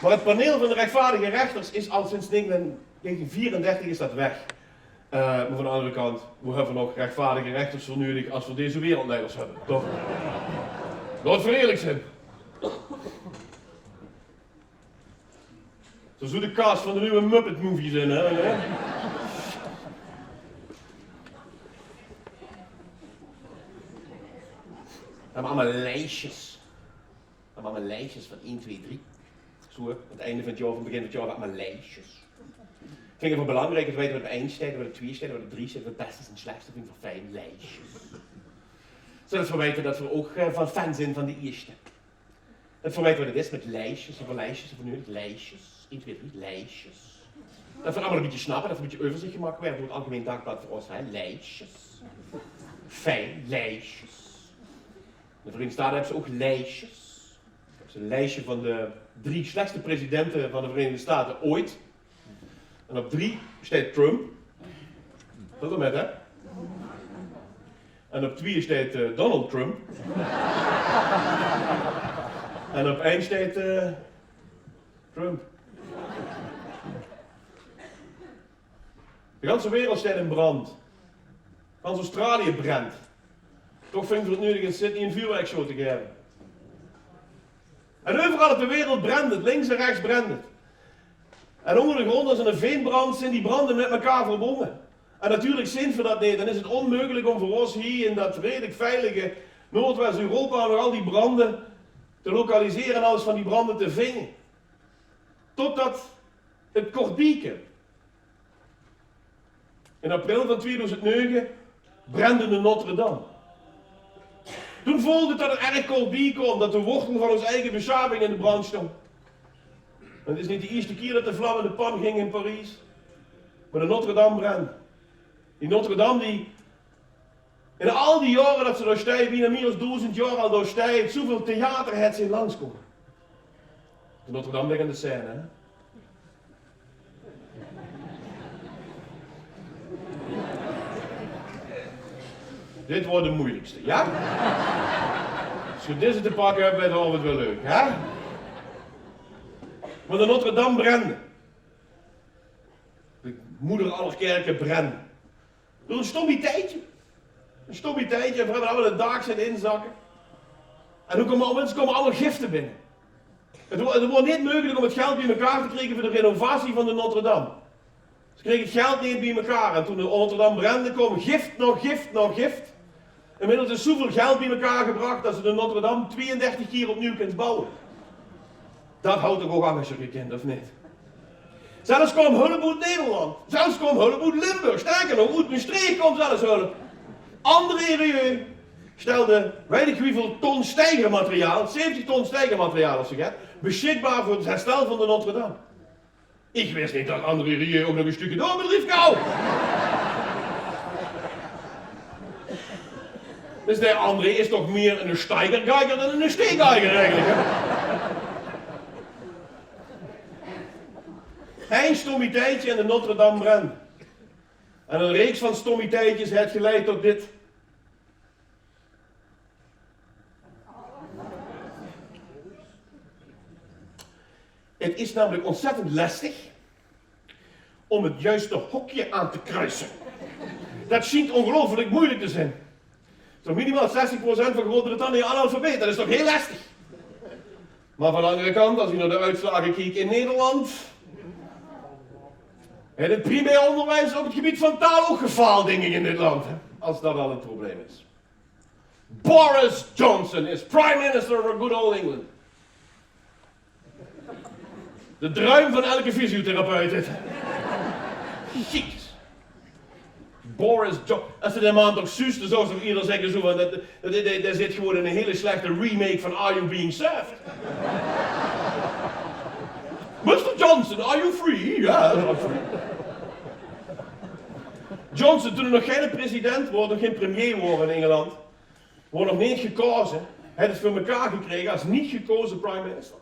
Maar het paneel van de rechtvaardige rechters is al sinds 1934 is dat weg. Maar van de andere kant, we hebben nog rechtvaardige rechters voor nodig als we deze wereldleiders hebben, toch? Laat het eerlijk zijn. Zo zo de cast van de nieuwe Muppet movies in, hè? We hebben allemaal lijstjes. We hebben allemaal lijstjes van 1, 2, 3. Zo, aan het einde van het jaar of aan het begin van het jaar hebben we allemaal lijstjes. Ik vind het wel belangrijk dat we weten wat de 1 staat, wat de 2 staat, wat de 3 staat, wat het beste en het slechtste vind ik voor fijn lijstjes. Zodat we weten dat we ook van fan zijn van de eerste. Dat we weten wat het is met lijstjes, hoeveel lijstjes hebben we nu? Lijstjes. 1, 2, 3, lijstjes. Dat we allemaal een beetje snappen, dat we een beetje overzicht gemaakt werden door het Algemeen Dagblad voor ons, hè? Lijstjes. Fijn, lijstjes. De Verenigde Staten hebben ze ook lijstjes. Dat is een lijstje van de 3 slechtste presidenten van de Verenigde Staten ooit. En op 3 staat Trump. Dat is met, hè? En op 2 staat Donald Trump. En op 1 staat Trump. De hele wereld staat in brand. Gans Australië brandt. Toch vinden we het nodig in Sydney een vuurwerkshow te geven. En overal op de wereld brandt het, links en rechts brandt het. En onder de grond, als er een veenbrand zijn die branden met elkaar verbonden. En natuurlijk zien we dat niet. Dan is het onmogelijk om voor ons hier in dat redelijk veilige Noordwest-Europa nog al die branden te lokaliseren en alles van die branden te vingen. Totdat het Kortbieke in april van 2009 brandde de Notre Dame. Toen voelde het dat het erg Kortbieke, omdat de wortel van onze eigen beschaving in de brand stond. Het is niet de eerste keer dat de vlam in de pan ging in Parijs. Maar de Notre Dame brandt. Die Notre Dame die... In al die jaren dat ze daar stijgen, bijna meer dan 1000 jaar al daar stijgen, zoveel theater heeft ze in langskomen. De Notre Dame ligt in de scène, hè. Dit wordt de moeilijkste, ja? Als je deze te pakken hebt, dan wordt het wel leuk, ja? Maar de Notre Dame brandde. De moeder aller kerken brandde. Door een stommiteitje. Een stommiteitje, en we hebben allemaal de dag zijn inzakken. En dan komen mensen allemaal giften binnen. Het wordt niet mogelijk om het geld bij elkaar te krijgen voor de renovatie van de Notre Dame. Ze kregen het geld niet bij elkaar. En toen de Notre Dame brandde, kwam gift nog gift nog gift. Inmiddels is zoveel geld bij elkaar gebracht dat ze de Notre Dame 32 keer opnieuw kunt bouwen. Dat houdt toch ook aan als je gekend, of niet? Zelfs kwam hulp uit Nederland. Zelfs kwam hulp uit Limburg. Sterker nog, uit Maastricht komt zelfs hulp. Andere milieu stelde, weet ik hoeveel ton steigermateriaal, 70 ton steigermateriaal als je gaat, beschikbaar voor het herstel van de Notre Dame. Ik wist niet dat andere milieu ook nog een stukje doorbedrijf kan. Dus de André is toch meer een steigergeiger dan een steegeiger eigenlijk. Hè? Hij stommiteitje en de Notre Dame brandt. En een reeks van stommiteitjes heeft geleid tot dit. Het is namelijk ontzettend lastig om het juiste hokje aan te kruisen. Dat schijnt ongelooflijk moeilijk te zijn. Zo minimaal 60% van Groot-Brittannië analfabeet, dat is toch heel lastig. Maar van de andere kant, als je naar de uitslagen kijkt in Nederland, en het primair onderwijs op het gebied van taal ook gefaald, denk ik, in dit land. Hè? Als dat al het probleem is. Boris Johnson is Prime Minister of good old England. De druim van elke fysiotherapeut. Jeez. Boris Johnson. Als ze de man toch zusten, zo zou ieder zeggen zo van, dat zit gewoon in een hele slechte remake van Are You Being Served? Mr. Johnson, are you free? Ja, I'm free. Johnson, toen er nog geen president wordt, nog geen premier wordt in Engeland, wordt nog niet gekozen, heeft het voor elkaar gekregen als niet gekozen prime minister.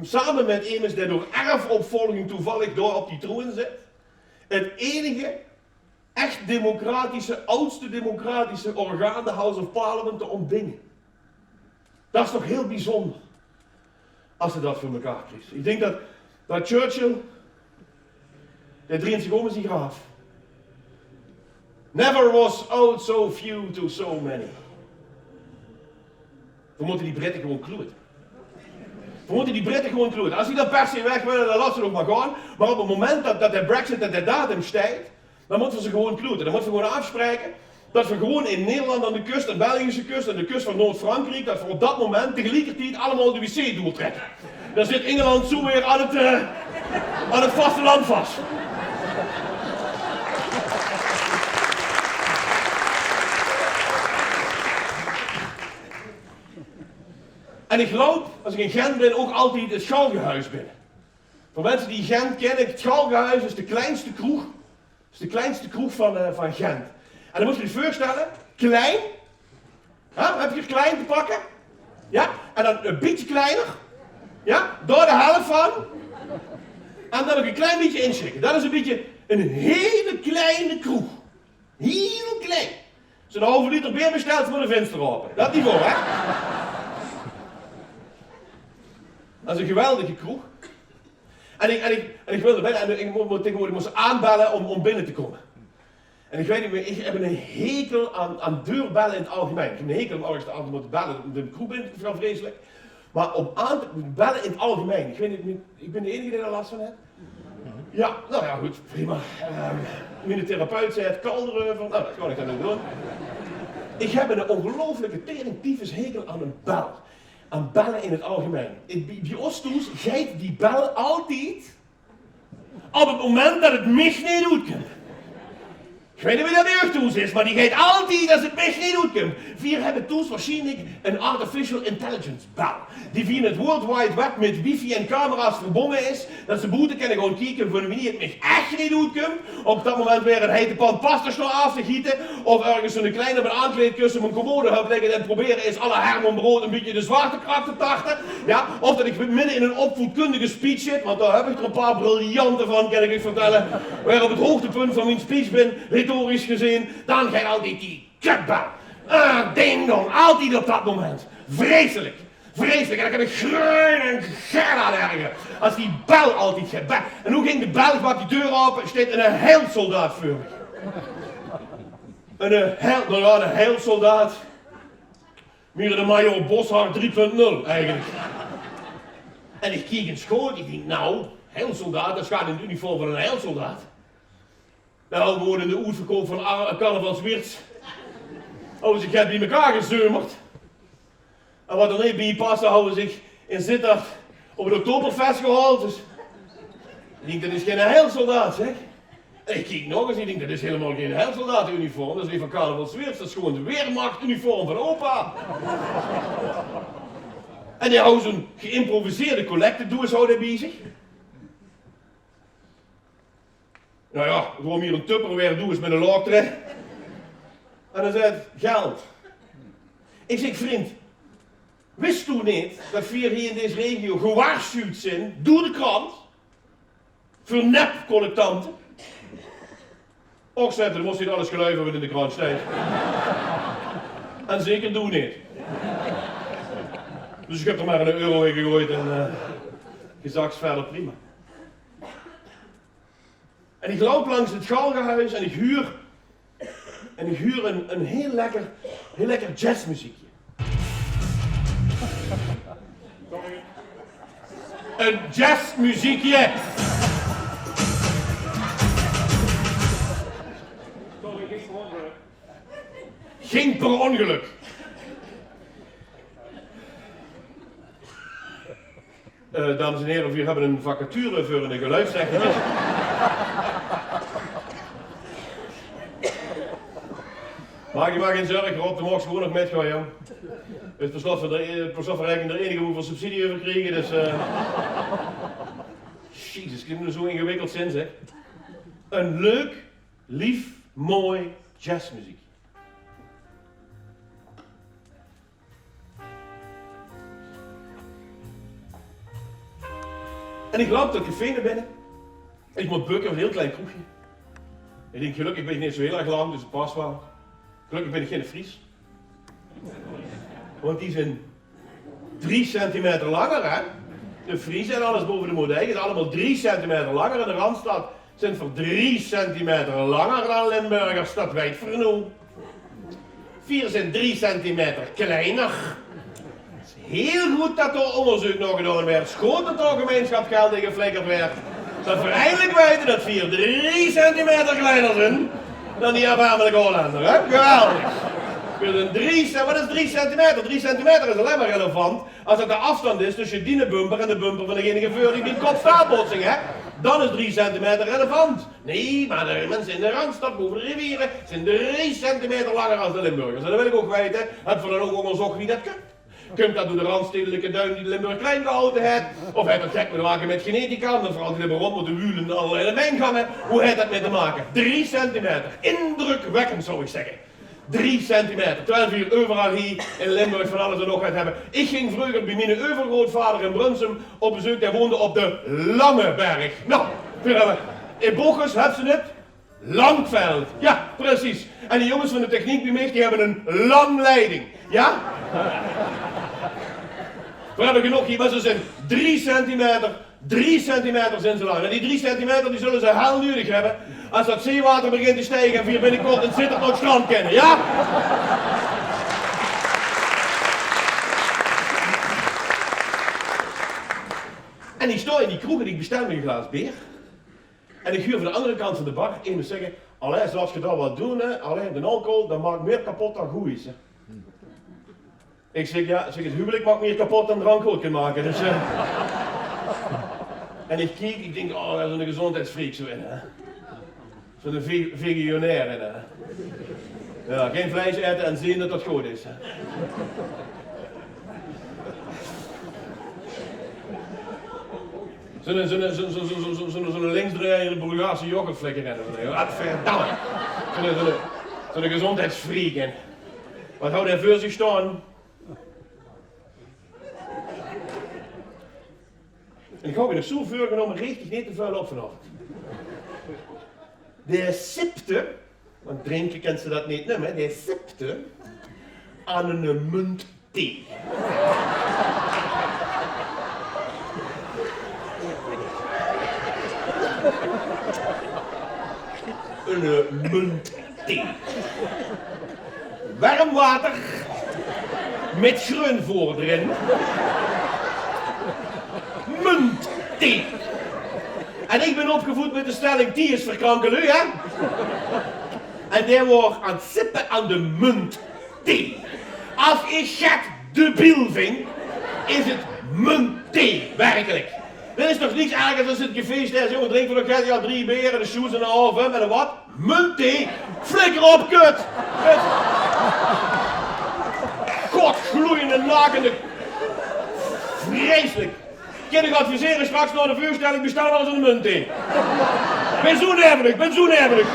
Samen met iemand die door erfopvolging toevallig door op die troon zit, het enige echt democratische, oudste democratische orgaan, de House of Parliament, te ontdingen. Dat is toch heel bijzonder. Als ze dat voor elkaar krijgt. Ik denk dat Churchill, die dreigt zich om in zijn graaf. Never was out so few to so many. We moeten die Britten gewoon kloeten. We moeten die Britten gewoon kloeten. Als die dan per se weg willen, dan laten ze nog maar gaan. Maar op het moment dat de Brexit en de datum stijgt, dan moeten we ze gewoon kloeten. Dan moeten we gewoon afspreken dat we gewoon in Nederland aan de kust, de Belgische kust en de kust van Noord-Frankrijk, dat we op dat moment tegelijkertijd allemaal de wc doortrekken. Dan zit Engeland zo weer aan het vasteland vast. En ik loop, als ik in Gent ben, ook altijd het Schalgehuis binnen. Voor mensen die Gent kennen, het Schalgehuis is de kleinste kroeg. Het is de kleinste kroeg van Gent. En dan moet je je voorstellen, klein. Ja, heb je er klein te pakken? Ja, en dan een beetje kleiner. Ja, door de helft van. En dan nog een klein beetje inschikken. Dat is een beetje een hele kleine kroeg. Heel klein. Als je een halve liter bier bestelt, moet de venster open. Dat niveau, hè? Dat is een geweldige kroeg. En ik wilde binnen en ik moest aanbellen om binnen te komen. En ik weet niet meer, ik heb een hekel aan deurbellen in het algemeen. Ik heb een hekel om te moeten bellen, de kroeg binnen te gaan, vreselijk. Maar om aan te bellen in het algemeen. Ik weet niet, ik ben de enige die daar last van heeft. Ja, nou ja, goed, prima. Mijn therapeut zei het kalderen van, nou dat kan ik dan ook doen. Ik heb een ongelooflijke teringtyfus hekel aan een bel. Aan bellen in het algemeen. Die Ostoes geeft die bel altijd op het moment dat het mich niet doet. Ik weet niet wie dat jeugdtoes is, maar die geeft altijd als het best niet goed komt. Wir hebben toes waarschijnlijk een artificial intelligence bel. Die via het World Wide Web met wifi en camera's verbonden is. Dat ze boete kunnen gewoon kijken van wanneer het mich echt niet goed komt. Op dat moment weer een hete pan pasta snor af te gieten. Of ergens een kleine met aankleedkussen op een commode heb liggen en proberen is alle Herman Brood een beetje de zwaartekracht te tarten. Ja, of dat ik midden in een opvoedkundige speech zit, want daar heb ik er een paar briljante van, kan ik je vertellen. Waar op het hoogtepunt van mijn speech ben, retorisch gezien, dan gaat altijd die kutbel. Ding dong, altijd op dat moment. Vreselijk. Vreselijk. En dan kan ik gruin en ger aan erger. Als die bel altijd gaat. En hoe ging de bel? Ik maak die deur open, steekt een heilsoldaat voor me. Een heilsoldaat. Meer de Major Boshart 3.0 eigenlijk. En ik kijk in school, ik denk, nou, heilsoldaat, dat gaat in het uniform van een heilsoldaat. Nou, gewoon in de uitverkoop van carnavalswirts. Hebben ze zich bij elkaar gezeumerd. En wat er niet bij past, houden zich in Sittard op het Oktoberfest gehaald. Dus ik denk, dat is geen heilsoldaat, zeg. En ik kijk nog eens, ik denk, dat is helemaal geen heilsoldatenuniform. Dat is weer van carnavalswirts, dat is gewoon de Weermachtuniform van opa. En die houdt zo'n geïmproviseerde collectedoos bij zich. Nou ja, gewoon hier een Tupperware doos met een looktre. En dan zei het, geld. Ik zeg, vriend, wist u niet dat we hier in deze regio gewaarschuwd zijn door de krant voor nepcollectanten? Och, zetten, dan moest je alles geluiden wat in de krant staat. En zeker doen niet. Dus ik heb er maar een euro in gegooid en gezakt verder prima. En ik loop langs het Galgenhuis en ik huur een heel lekker jazzmuziekje. Een jazzmuziekje! Sorry, geen per ongeluk. Geen per ongeluk. Dames en heren, we hebben een vacature voor een geluidstechnicus. Maak je maar geen zorgen, Rob, de mocht gewoon nog met gaan, jong. Het verslagverrekening er enige hoeveel subsidie over kregen, dus Jezus, ik heb er zo ingewikkeld zin, zeg. Een leuk, lief, mooi jazzmuziek. En ik loop dat café naar binnen. Ik moet bukken op een heel klein kroegje. Ik denk, gelukkig ben ik niet zo heel erg lang, dus het past wel. Gelukkig ben ik geen Fries. Want die zijn 3 centimeter langer, hè. De Fries en alles boven de Moerdijk is allemaal 3 centimeter langer. En de Randstad zijn voor 3 centimeter langer dan Limburgers, dat weet vernoem. 4 zijn 3 centimeter kleiner. Het is heel goed dat er onderzoek nog gedaan werd. Schoon dat er gemeenschapsgeld in geflikkerd werd. Dat we eindelijk weten dat 4 3 centimeter kleiner zijn dan die erbarmelijke Hollander, hè? Geweldig. Wat is 3 centimeter? 3 centimeter is alleen maar relevant als het de afstand is tussen die bumper en de bumper van degene chauffeur die kop-staartbotsing, hè? Dan is 3 centimeter relevant. Nee, maar de mensen in de Randstad boven de rivieren zijn 3 centimeter langer als de Limburgers. En dat wil ik ook weten. Heb je dan ook onderzocht wie dat kunt? Komt dat door de randstedelijke duim die de Limburg klein gehouden heeft? Of heeft dat gek te maken met genetica? Dan vooral die hebben rond moeten wielen in allerlei mijngangen. Hoe heeft dat mee te maken? 3 centimeter. Indrukwekkend zou ik zeggen. 3 centimeter. Terwijl we hier overal hier in Limburg van alles en nog wat hebben. Ik ging vroeger bij mijn overgrootvader in Brunsum op bezoek. Hij woonde op de Lange Berg. Nou, in Bochus hebben ze het. Langveld. Ja, precies. En die jongens van de techniek bij mij, die hebben een langleiding. Ja? We hebben genoeg hier, maar ze zijn 3 centimeter. 3 centimeter zijn ze lang. En die 3 centimeter die zullen ze heel nodig hebben als dat zeewater begint te stijgen en we hier binnenkort in Sittard nog strand kennen, ja? En ik sta in die kroeg en ik bestel me een glaas bier. En ik huur van de andere kant van de bar iemand zeggen, allee, zoals je dat wat doen, hè, alleen de alcohol, dat maakt meer kapot dan goed is. Hè. Ik zeg, ja, zeg, het huwelijk maakt meer kapot dan drank goed kan maken. Dus, En ik kijk, ik denk, oh, dat is een gezondheidsfreak zo in. Hè. Zo'n vegaionair in, hè. Ja, geen vlees eten en zien dat dat goed is. Hè. Zo'n linksdraaiende Bulgaarse yoghurtflikker in. Verdamme. Zo'n gezondheidsfreak in. Wat houdt hij voor zich staan? En ik heb je nog zo voorgenomen, richtig niet te vuil op vanavond. De sipte, want drinken kent ze dat niet noemen, de sipte aan een munt thee. Een munt thee. Warm water met schreunvoer erin. Munt thee. En ik ben opgevoed met de stelling, thee is verkrankelu, hè? En die wordt aan het sippen aan de munt thee. Als ik gek debiel vind, is het munt thee, werkelijk. Er is toch niets ergers als het gefeest is, jongen, drink voor de al 3 beren, de shoes en een halve, met een wat? Munt thee? Flikker op, kut! God, gloeiende, nakende. Vreselijk. Kan ik adviseren straks naar de vuurstelling, bestaan wel eens een munt thee. Ben zo nerverig.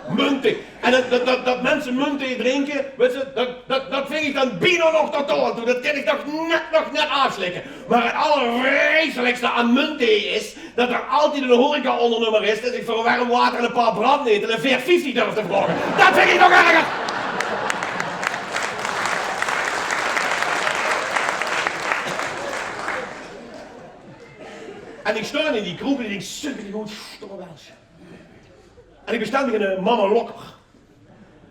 Munt thee. En dat mensen munt thee drinken, weet je, dat vind ik dan bijna nog totaal toe. Dat kan ik nog net afslikken. Maar het allervreselijkste aan munt thee is, dat er altijd een horeca ondernummer is, dat ik voor warm water en een paar brandneten en een $4.50 durf te vragen. Dat vind ik nog erger. En ik sta in die kroeg en ik denk, sukker die gewoon stomme welsje. En ik bestel me een Mama Lokker.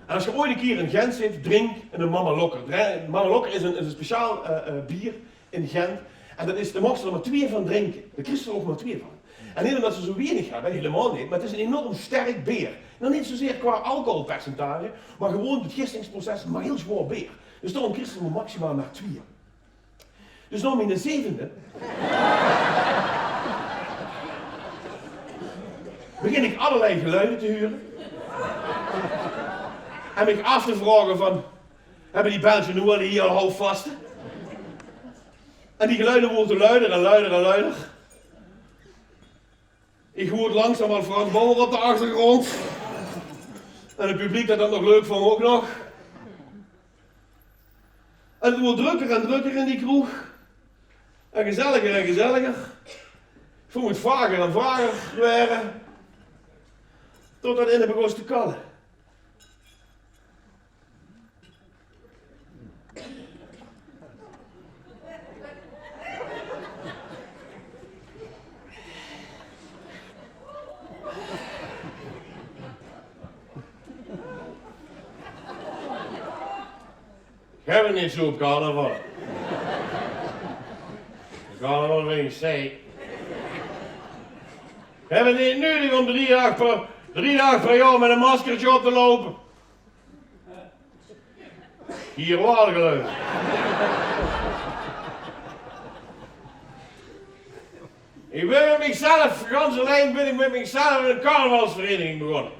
En als je ooit een keer in Gent zit, drink een Mama Lokker. Mama Lokker is een speciaal bier in Gent. En daar mogen ze er maar 2 van drinken. De christenen ook maar 2 van. En niet omdat ze zo weinig hebben, helemaal niet. Maar het is een enorm sterk bier. Nou niet zozeer qua alcoholpercentage, maar gewoon het gistingsproces, maar heel zwaar bier. Dus daarom christenen maar maximaal maar 2. Dus dan in de 7e... begin ik allerlei geluiden te huren. En me af te vragen van, hebben die Belgen nu al hier al half vasten? En die geluiden worden luider en luider en luider. Ik hoor langzaam al Frank Bauer op de achtergrond. En het publiek dat nog leuk vond ook nog. En het wordt drukker en drukker in die kroeg. En gezelliger en gezelliger. Ik voel het vager en vager werden. Totdat in de begon te kallen. Ik heb het niet zo op carnaval. Carnaval wil ik zeggen. Ik heb het niet nodig om 3 dagen per jaar met een maskertje op te lopen. Hier wel geluid. Ik ben met mezelf, ganse lijn ben ik met mezelf in een carnavalsvereniging begonnen.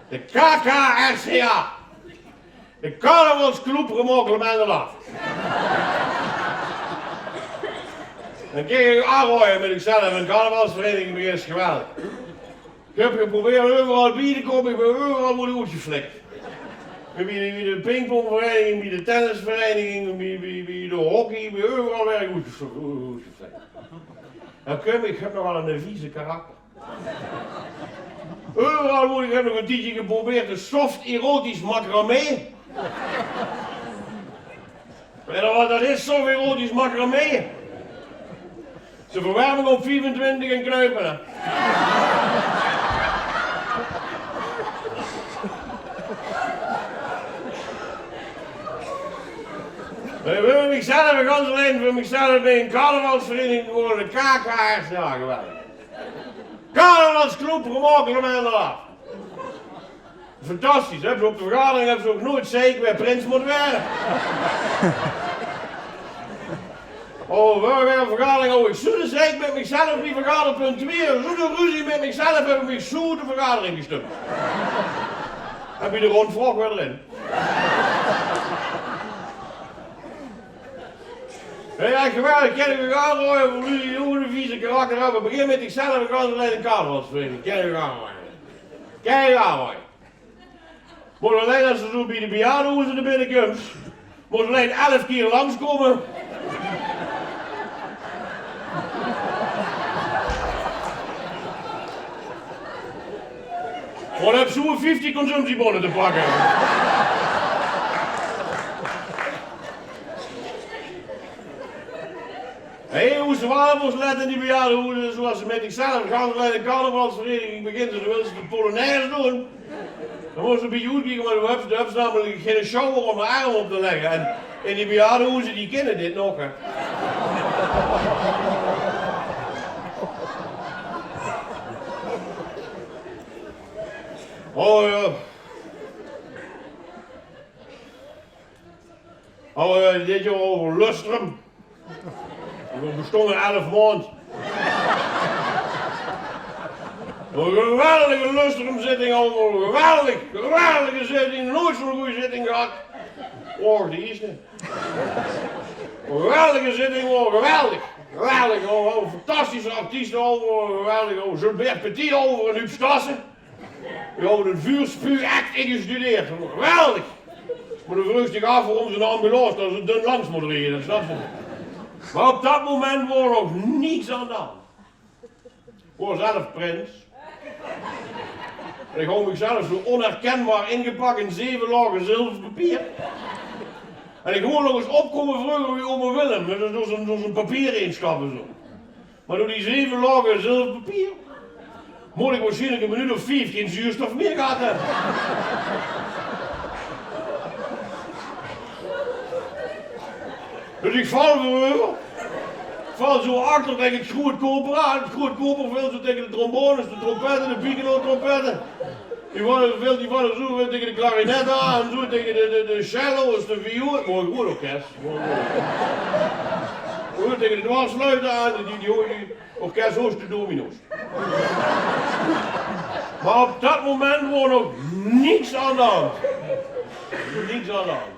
De KKRCA. De Carnavalsclub Remokkelen en de Laf. Dan kreeg ik aanrooien met ikzelf een carnavalsvereniging, maar is geweldig. Ik heb geprobeerd overal bij te komen, ik ben overal moeten uitgeflikkerd. Bij de pingpongvereniging, bij de tennisvereniging, bij de hockey, bij overal werd ik uitgeflikkerd. Nou kom ik heb nogal een vieze karakter. Overal moet ik heb nog een tijdje geprobeerd, een soft erotisch macramé. Weet je wat dat is, soft erotisch macramé? Ze verwarmen op 24 en kruipen. Ik wil met mezelf een ganse lijn voor mezelf bij een carnavalsvereniging geworden, de KKR's, ja geweldig. Carnavalsclub Remokkelen en de Laf. Fantastisch, hè? Op de vergadering hebben ze ook nooit zeker bij Prins moet werden. Oh, we hebben een vergadering. Oh, ik zoete zeik met mezelf die vergaderpunt 2. Zoete ruzie met mezelf heb ik me zo de vergadering gestuurd. Heb je de rondvraag weer erin? Ja, geweldig. Ken ik gaan rooien voor jullie hoe de vieze karakter hebben. Begin met ikzelf en gaan ze alleen een carnavalsvereniging. Ken ik gaan rooien. Ken ik gaan rooien. Moet alleen als ze zo bij de bejaardenhuizen er binnenkomt. Moet alleen 11 keer langskomen. Want heb zo'n 50 consumptiebonnen te pakken. Hé, hoe zwaar moest letten die bejaarden, zoals ze met zichzelf gaan ze de carnavalsvereniging begint, dan willen ze de Polonaise doen. Dan moeten ze een beetje uitkijken, maar dan hebben ze namelijk geen show om mijn arm op te leggen. En die bejaardenhuizen die kennen dit nog, hè. Oh ja. Oh ja, dit jaar over Lustrum. We bestonden 11 maanden. Een geweldige lustrumzitting over, geweldige zitting, nooit zo'n goede zitting gehad. Oh, die is niet. Een geweldige zitting, oh, geweldig, oh, fantastische artiesten over, geweldig, oh, Gilbert Petit over en Huub Stassen. Die hebben een vuurspuuact ingestudeerd, geweldig. Maar dan vroeg zich af waarom ze een ambulance, dat ze dun langs moeten rijden, dat snap je. Maar op dat moment was er nog niets aan de hand. Ik was zelf prins. En ik hou mezelf zo onherkenbaar ingepakt in 7 lagen zilverpapier. En ik hoor nog eens opkomen vroeger wie oma Willem, met door zijn papier instappen zo. Maar door die 7 lagen zilverpapier, moet ik waarschijnlijk een minuut of 5 geen zuurstof meer gehad hebben. Dus ik val voorover. Ik val zo achter tegen het grootkoper aan. Het grootkoper viel zo tegen de trombones, de trompetten, de piccolo-trompetten. Die vallen zo tegen de klarinet aan, en zo tegen de cello's, de viool. Mooi goed orkest. Mooi tegen de dwarsfluiten aan, die orkest hoort de domino's. Maar op dat moment was nog niks aan de hand. Niks aan de hand.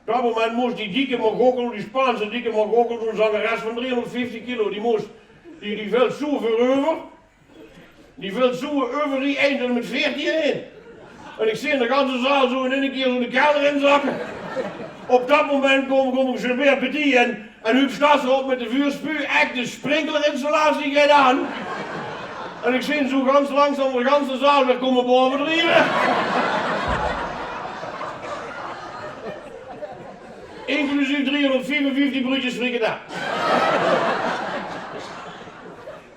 Op dat moment moest die dikke Mogokkel, die Spaanse dikke Mogokkel, zo'n zangeres van 350 kilo, die veld zo voorover. Die veld zo over die eind en met 14 in. En ik zie in de ganse zaal zo in één keer zo de kelder inzakken. Op dat moment komen Gilbert Petit en Huub Stassen op met de vuurspuug, echt de sprinklerinstallatie gedaan. En ik zie zo ganz langzaam de ganse zaal weer komen bovendrijven. Inclusief 354 broodjes frikandel.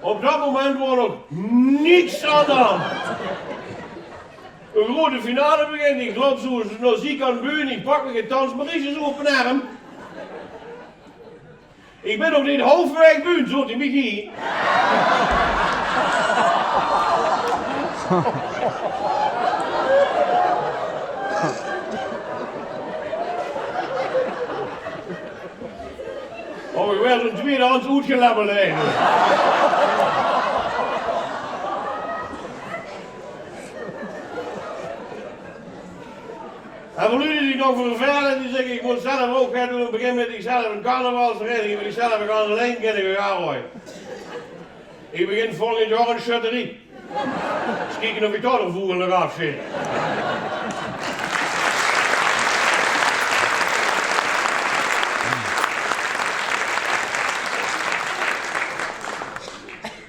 Op dat moment was nog niets aan de hand. Een grote finale begint, ik loop zo naar ziek aan de buurt, ik pak me geen Thans Maurice zo op mijn arm. Ik ben nog niet halfweg buurt, zo die Mickey. Oh, ik werd een tweedehands uitgelabberd eigenlijk. En voor jullie die nog vervelen, die zeggen ik moet zelf ook gaan doen, ik begin met ikzelf een carnavalsvereniging, met ikzelf gaan alleen kennen gaan gooien. Ik begin volgend jaar een shutterie. Dus kijken of ik daar nog voeren nog af zit.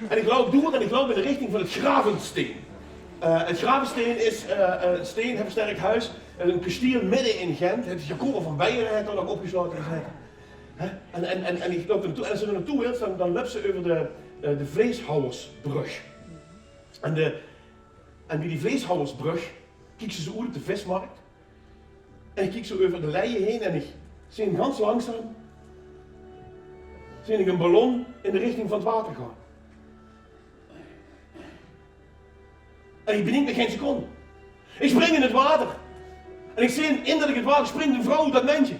En ik loop door en ik loop in de richting van het Gravensteen. Het Gravensteen is een steen, een sterk huis, een kasteel midden in Gent. Het Jacoba van Beieren heeft daar nog opgesloten gezeten. En ik loop er naartoe, en als ze er naartoe wil, dan loopt ze over de Vleeshouwersbrug. En bij die Vleeshouwersbrug kijk ze zo uit op de vismarkt. En ik kijk zo over de leien heen en ik zie ganz langzaam zie ik een ballon in de richting van het water gaan. En ik bedenk me geen seconde. Ik spring in het water. En ik zie in dat ik het water springt een vrouw uit dat mensje.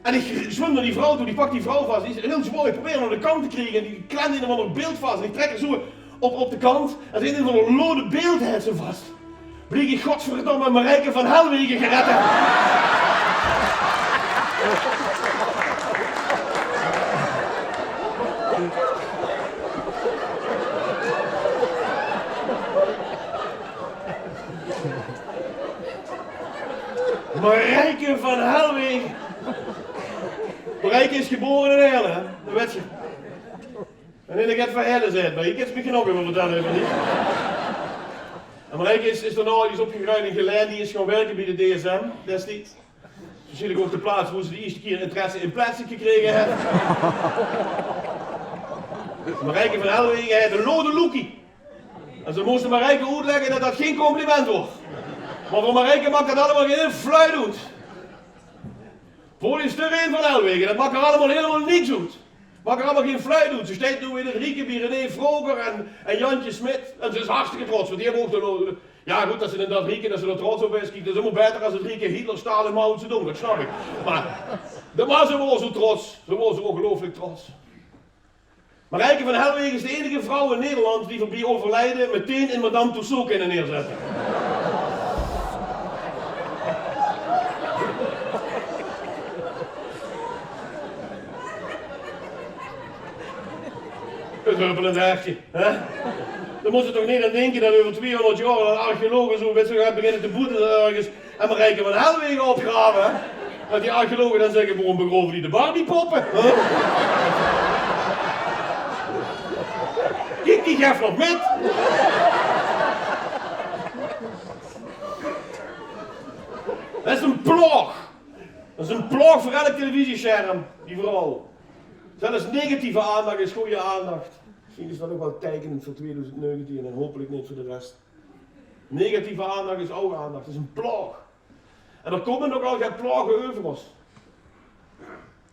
En ik zwem naar die vrouw toe, die pakt die vrouw vast. Die is heel zwaar, ik probeer hem aan de kant te krijgen. En die klemt in een ander beeld vast. En ik trek er zo op de kant. En ze in een van een lode beeld heeft ze vast. Bleek ik godverdomme Marijke van Helwegen gered heb. Marijke van Helwegen. Marijke is geboren in Helle, hè? Dat weet je. En ik heb van Helle gezegd, maar ik heb het misschien ook even vertellen, niet? En Marijke is daarna die is opgegroeid in Geleen, die is gaan werken bij de DSM destijds. Waarschijnlijk ook de plaats waar ze de eerste keer interesse in plastic gekregen heeft. Marijke van Helwegen heeft een lode loekie. En ze moesten Marijke uitleggen dat dat geen compliment wordt. Maar voor Marijke maakt dat allemaal geen fluit uit. Voor die sturren van Helwegen, dat maakt er allemaal helemaal niks uit. Maakt er allemaal geen fluit uit. Ze staat nu in het Rieke bij René Vroger en Jantje Smit. En ze is hartstikke trots, want die hebben ook de... Ja goed, dat ze in dat Rieke, dat ze er trots op is. Kijk, dat is helemaal beter als het Rieke Hitler, Stalin, Mao Zedong, dat snap ik. Maar de was ze wel zo trots. Ze was zo ongelooflijk trots. Marijke van Helwegen is de enige vrouw in Nederland die voorbij overlijden meteen in Madame Tussauds kunnen neerzetten. Het huppelend hertje, hè? Dan moet je toch niet aan denken dat over 200 jaar een archeologen zo met zo gaat beginnen te boeten ergens en Marijke van Helwegen opgraven, hè? Dat die archeologen dan zeggen, waarom begroven die de Barbiepoppen? Huh? Kijk, die geeft nog met. Dat is een ploeg. Dat is een ploeg voor elk televisiescherm, die vrouw. Zelfs negatieve aandacht is goede aandacht. Misschien is dat ook wel tekenend voor 2019 en hopelijk niet voor de rest. Negatieve aandacht is oude aandacht, dat is een ploeg. En er komen nog al geen ploegen over ons.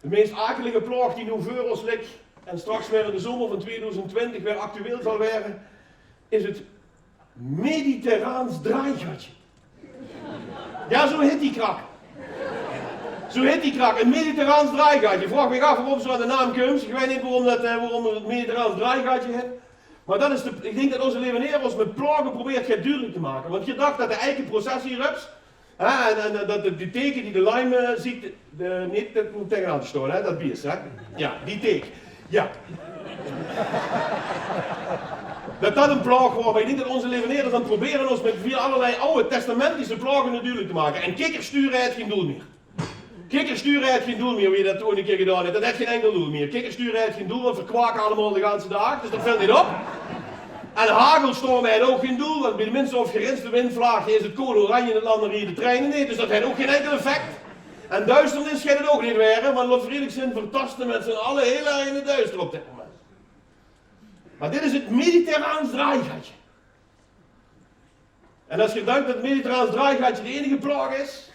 De meest akelige ploeg die nu voor ons ligt en straks weer in de zomer van 2020 weer actueel zal worden, is het Mediterraans draaigatje. Ja, zo heet die krak. Zo heet die krak, een Mediterraans draaigatje. Vraag me af waarom zo aan de naam komt. Ik weet niet waarom het Mediterraans draaigatje heet. Maar dat is ik denk dat onze Leeuweneer ons met plagen probeert het duidelijk te maken. Want je dacht dat de eikenprocessierups, en dat die teken die de Lyme ziekte, niet dat moet tegenaan te storen, hè, dat bier, hè? Ja, die teken. Ja. Dat een plaag wordt, maar ik denk dat onze Leeuweneerders dan proberen ons met via allerlei oude testamentische plagen natuurlijk te maken. En kikkersturen heeft geen doel meer. Kikkersturen heeft geen doel meer, wie je dat toen een keer gedaan heeft. Dat heeft geen enkel doel meer. Kikkersturen heeft geen doel, want verkwaken allemaal de hele dag, dus dat valt niet op. En hagelstormen heeft ook geen doel, want bij de minste of geringste windvlaagje is het code oranje in het land en hier de treinen niet, dus dat heeft ook geen enkel effect. En duisternis gaat het ook niet weer, want Lot Frederiksen vertasten met z'n allen heel erg in het duister op dit moment. Maar dit is het Mediterraans draaigatje. En als je denkt dat het Mediterraans draaigatje de enige plaag is,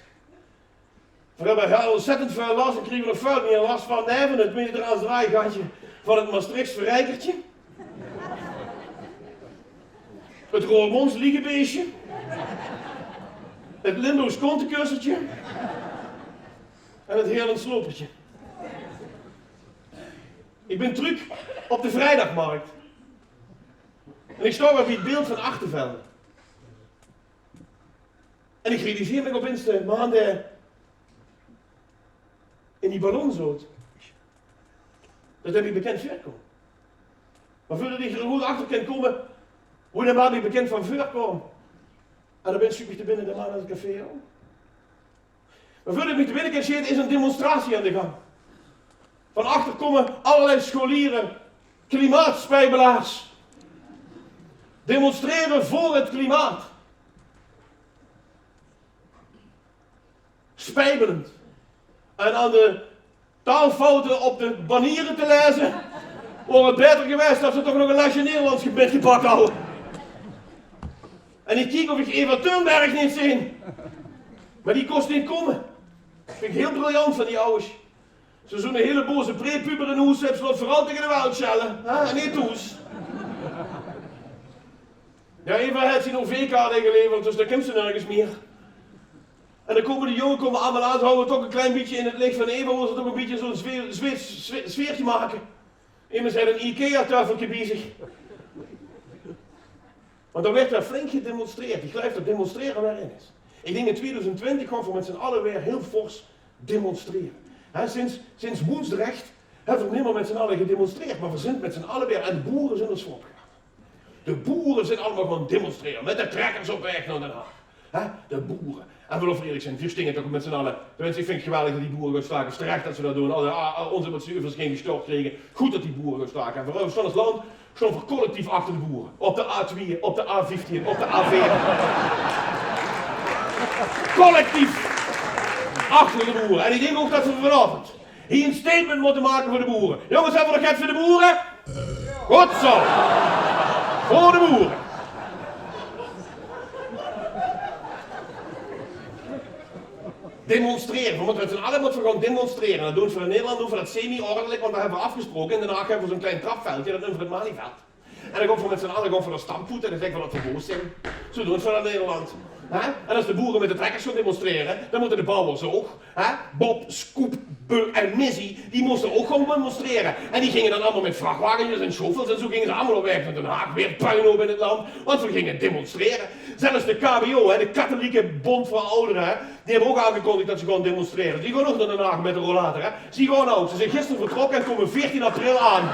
we hebben ontzettend veel last en krijgen we nog veel meer last van het Mediterraans draaigatje van het Maastrichts verrijkertje. Het Roermonds liegebeestje. Het Limburgs kontekussertje. En het Heerlands slopertje. Ik ben terug op de vrijdagmarkt. En ik sta weer bij het beeld van Achtervelde. En ik realiseer me opeens de maanden in die ballonzoot. Dat heb ik bekend voorkomen. Maar voordat ik er goed achter kan komen, hoe dan maar ik bekend van voorkomen. En dan ben ik te binnen de man aan het café ook. Maar voordat ik te binnen kan zitten, is een demonstratie aan de gang. Van achter komen allerlei scholieren, klimaatspijbelaars. Demonstreren voor het klimaat. Spijbelend. En aan de taalfouten op de banieren te lezen, wordt het beter geweest dat ze toch nog een lesje Nederlands gebed gepakt houden. En ik kijk of ik Eva Thunberg niet zie. Maar die kost niet komen. Dat vind ik heel briljant van die ouders. Ze zo'n hele boze prepuber in huis hebben, zodat vooral tegen de weld schellen. En niet toes. Ja, Eva heeft zijn OV-kaart ingeleverd, dus daar komt ze nergens meer. En dan komen de jongen allemaal aan, ze houden toch een klein beetje in het licht van Eva, willen ze toch een beetje zo'n sfeertje maken. Iemand zei een IKEA-tafeltje bezig. Want dan werd daar flink gedemonstreerd. Ik geloof dat demonstreren waarin is. Ik denk in 2020 gaan we met z'n allen weer heel fors demonstreren. Sinds Woensdrecht hebben we niet meer met z'n allen gedemonstreerd, maar we zijn met z'n allen weer, en de boeren zijn er slop gegaan. De boeren zijn allemaal gaan demonstreren, met de trekkers op weg naar Den Haag. De boeren. En we eerlijk zijn, we stingen toch met z'n allen. Tenminste, ik vind het geweldig dat die boeren gaan staken. Het is terecht dat ze dat doen. Onze bestuurders geen gestort kregen. Goed dat die boeren gaan staken. En vooral, we staan als land staan voor collectief achter de boeren. Op de A2, op de A15, op de A4. Collectief achter de boeren. En ik denk ook dat we vanavond hier een statement moeten maken voor de boeren. Jongens, hebben we nog geld voor de boeren? Goed zo. Voor de boeren. Demonstreren. We moeten met z'n allen gewoon demonstreren. Dat doen we voor Nederland, doen we dat semi-ordelijk, want dat hebben we afgesproken. En daarna hebben we zo'n klein trapveldje, dat noemen we het Malieveld. En dan gaan we met z'n allen gewoon voor de stamvoet en dan zeggen we dat we boos zijn. Zo doen we het voor Nederland. En als de boeren met de trekkers gaan demonstreren, dan moeten de bouwers ook. Bob, Scoop, Beu en Missy, die moesten ook gewoon demonstreren. En die gingen dan allemaal met vrachtwagens en shovels en zo gingen ze allemaal op weg naar Den Haag. Weer puinhoop in het land, want we gingen demonstreren. Zelfs de KBO, de Katholieke Bond voor Ouderen, die hebben ook aangekondigd dat ze gaan demonstreren. Die gaan ook naar Den Haag met de rollator. Zie gewoon ook, ze zijn gisteren vertrokken en komen 14 april aan.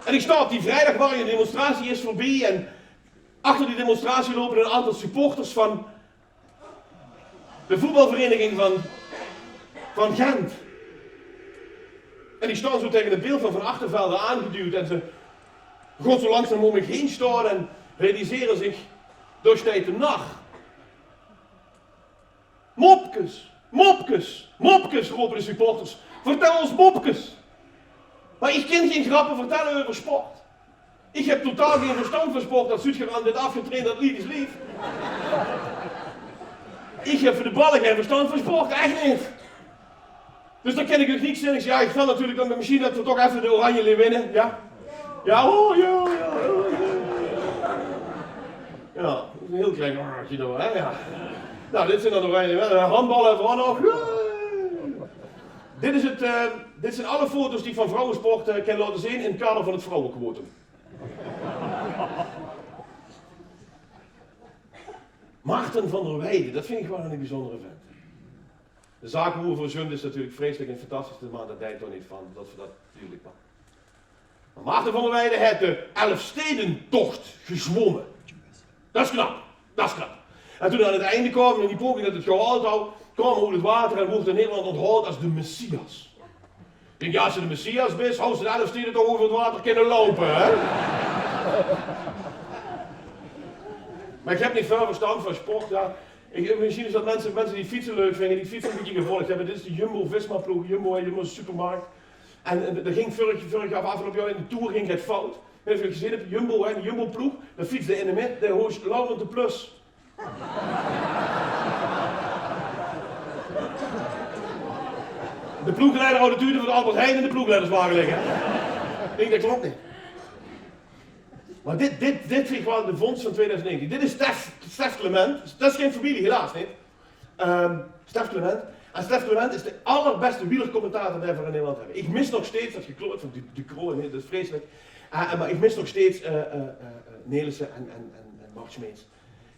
En ik sta op die vrijdag waar een demonstratie is voorbij en achter die demonstratie lopen een aantal supporters van de voetbalvereniging van Gent. En die staan zo tegen het beeld van Achtervelde aangeduwd en ze gaan zo langzaam om me heen staan en realiseren zich doorsteeds de nacht. Mopkes, mopkes, mopkes, roepen de supporters. Vertel ons mopkes. Maar ik kan geen grappen vertellen over sport. Ik heb totaal geen verstand van sport. Dat Zuidgeraan dit afgetraind, dat lief is lief. Ik heb voor de ballen geen verstand van sport, echt niet. Dus dan ken ik het niks in. Ik zeg, ja, ik ga natuurlijk dan met misschien dat we toch even de Oranje Leeuw winnen. Ja? Ja, oh, ja, ja, oh, ja. Ja, dat is een heel klein hartje door, hè, ja. Nou, dit zijn dan Oranje Leeuw. Handballen vooral nog. Dit zijn alle foto's die ik van vrouwensport kan laten zien in het kader van het vrouwenquotum. Maarten van der Weijden, dat vind ik wel een bijzondere vent. De zaakboer voor Zund is natuurlijk vreselijk en fantastisch, maar dat deed toch niet van, dat we dat natuurlijk maar. Maar Maarten van der Weijden heeft de Elfstedentocht gezwommen. Dat is knap, dat is knap. En toen aan het einde kwam, en die poging dat het gehaald had, kwam over het water en wordt in Nederland onthaald als de Messias. Ik denk, ja, als ze de Messias is, hou ze de Elfsteden toch over het water kunnen lopen, hè? Maar ik heb niet veel verstand van sport, ja. Misschien is dat mensen die fietsen leuk vinden, die fietsen een beetje gevolgd hebben. Dit is de Jumbo-Visma-ploeg, Jumbo supermarkt. En er ging vorig jaar afgelopen jaar in de Tour ging het fout. En als je gezien hebt, Jumbo, hè, de Jumbo-ploeg, dan fietste in de midden, de hoogst Laurent de Plus. De ploegleider houdt de tuurde van Albert Heijn en de ploegleiderswagen liggen. Ik denk, dat klopt niet. Maar dit vind ik wel de vondst van 2019. Dit is Stef Clement. Dat is geen familie, helaas niet. Stef Clement. En Stef Clement is de allerbeste wielercommentator die we in Nederland hebben. Ik mis nog steeds, dat gekloot van Ducro, dat is vreselijk. Maar ik mis nog steeds Nelissen en Mart Smeets.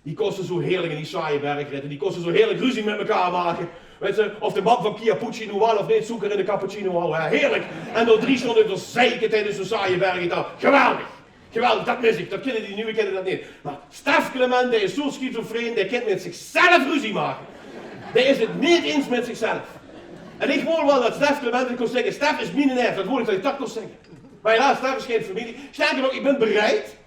Die kosten zo heerlijk in die saaie bergritten. Die kosten zo heerlijk ruzie met elkaar maken. Weet je, of de man van Chiappuccino wel of niet, zoeker in de cappuccino al. Ja, heerlijk. En door 3 seconden door zeiken tijdens zo'n saaie bergrit. Geweldig. Geweldig, dat mis ik. Dat kennen die nieuwe kennen dat niet. Maar Stef Clement, die is zo schizofreen, die kan met zichzelf ruzie maken. Die is het niet eens met zichzelf. En ik hoor wel dat Stef Clement kon zeggen, Stef is mijn neef. Dat hoor ik dat je dat kon zeggen. Maar helaas, Stef is geen familie. Sterker nog, ik ben bereid.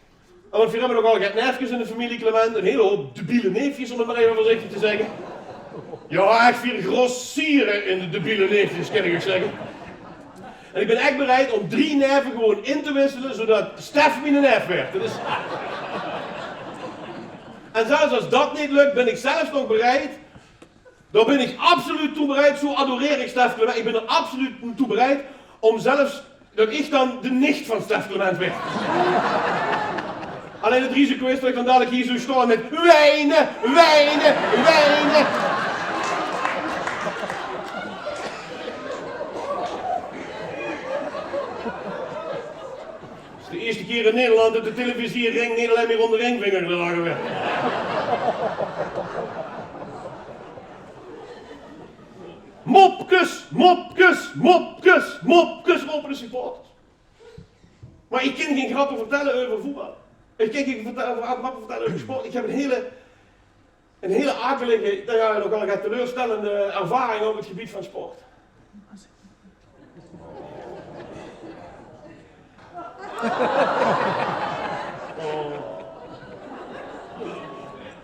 Want we hebben nogal wat neefjes in de familie Clement. Een hele hoop debiele neefjes, om het maar even voorzichtig te zeggen. Ja, echt 4 grossieren in de debiele neefjes, kan ik ook zeggen. En ik ben echt bereid om 3 neven gewoon in te wisselen, zodat Stef mijn neef werd. Dat is... En zelfs als dat niet lukt, ben ik zelfs nog bereid. Daar ben ik absoluut toe bereid, zo adoreer ik Stef Clement. Ik ben er absoluut toe bereid om zelfs, dat ik dan de nicht van Stef Clement werd. Alleen het risico is dat ik dan dadelijk hier zo sta met wijnen, wijnen, wijnen. Het is de eerste keer in Nederland dat de televisiering niet alleen meer onder de ringvinger gelagen werd. Mopkes, mopkes, mopkes, mopkes roepen de supporters. Maar ik kan geen grappen vertellen over voetbal. Ik kan geen grappen vertellen over sport. Ik heb een hele akelige, nou ja, nogal een teleurstellende ervaring op het gebied van sport.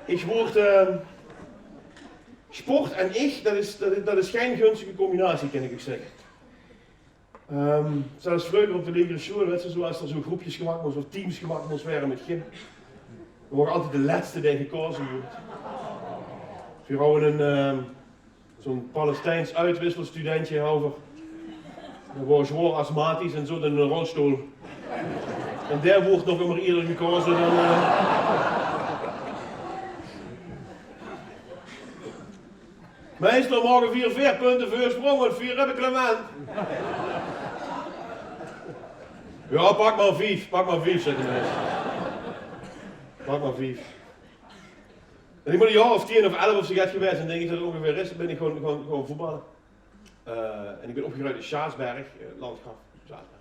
Ik word... Sport en ik, dat is geen gunstige combinatie, kan ik zeggen. Zelfs vroeger op de lagere school, weet je, zoals er zo groepjes gemaakt moest, of teams gemaakt moest werden met gym. We waren altijd de laatste die gekozen wordt. We houden zo'n Palestijns uitwisselstudentje over. Dat was zwaar astmatisch en zo in een rolstoel. En daar wordt nog immer eerder gekozen dan... Meestal mogen 4 veerpunten voorsprong, want 4 heb ik Clement. Ja, pak maar 5, zeggen mensen. Pak maar 5. En ik moet een jaar of 10 of 11 of zo gaat geweest en denk ik dat het ongeveer is, dan ben ik gewoon voetballen. En ik ben opgegroeid in Schaarsberg, landschap, Schaarsberg.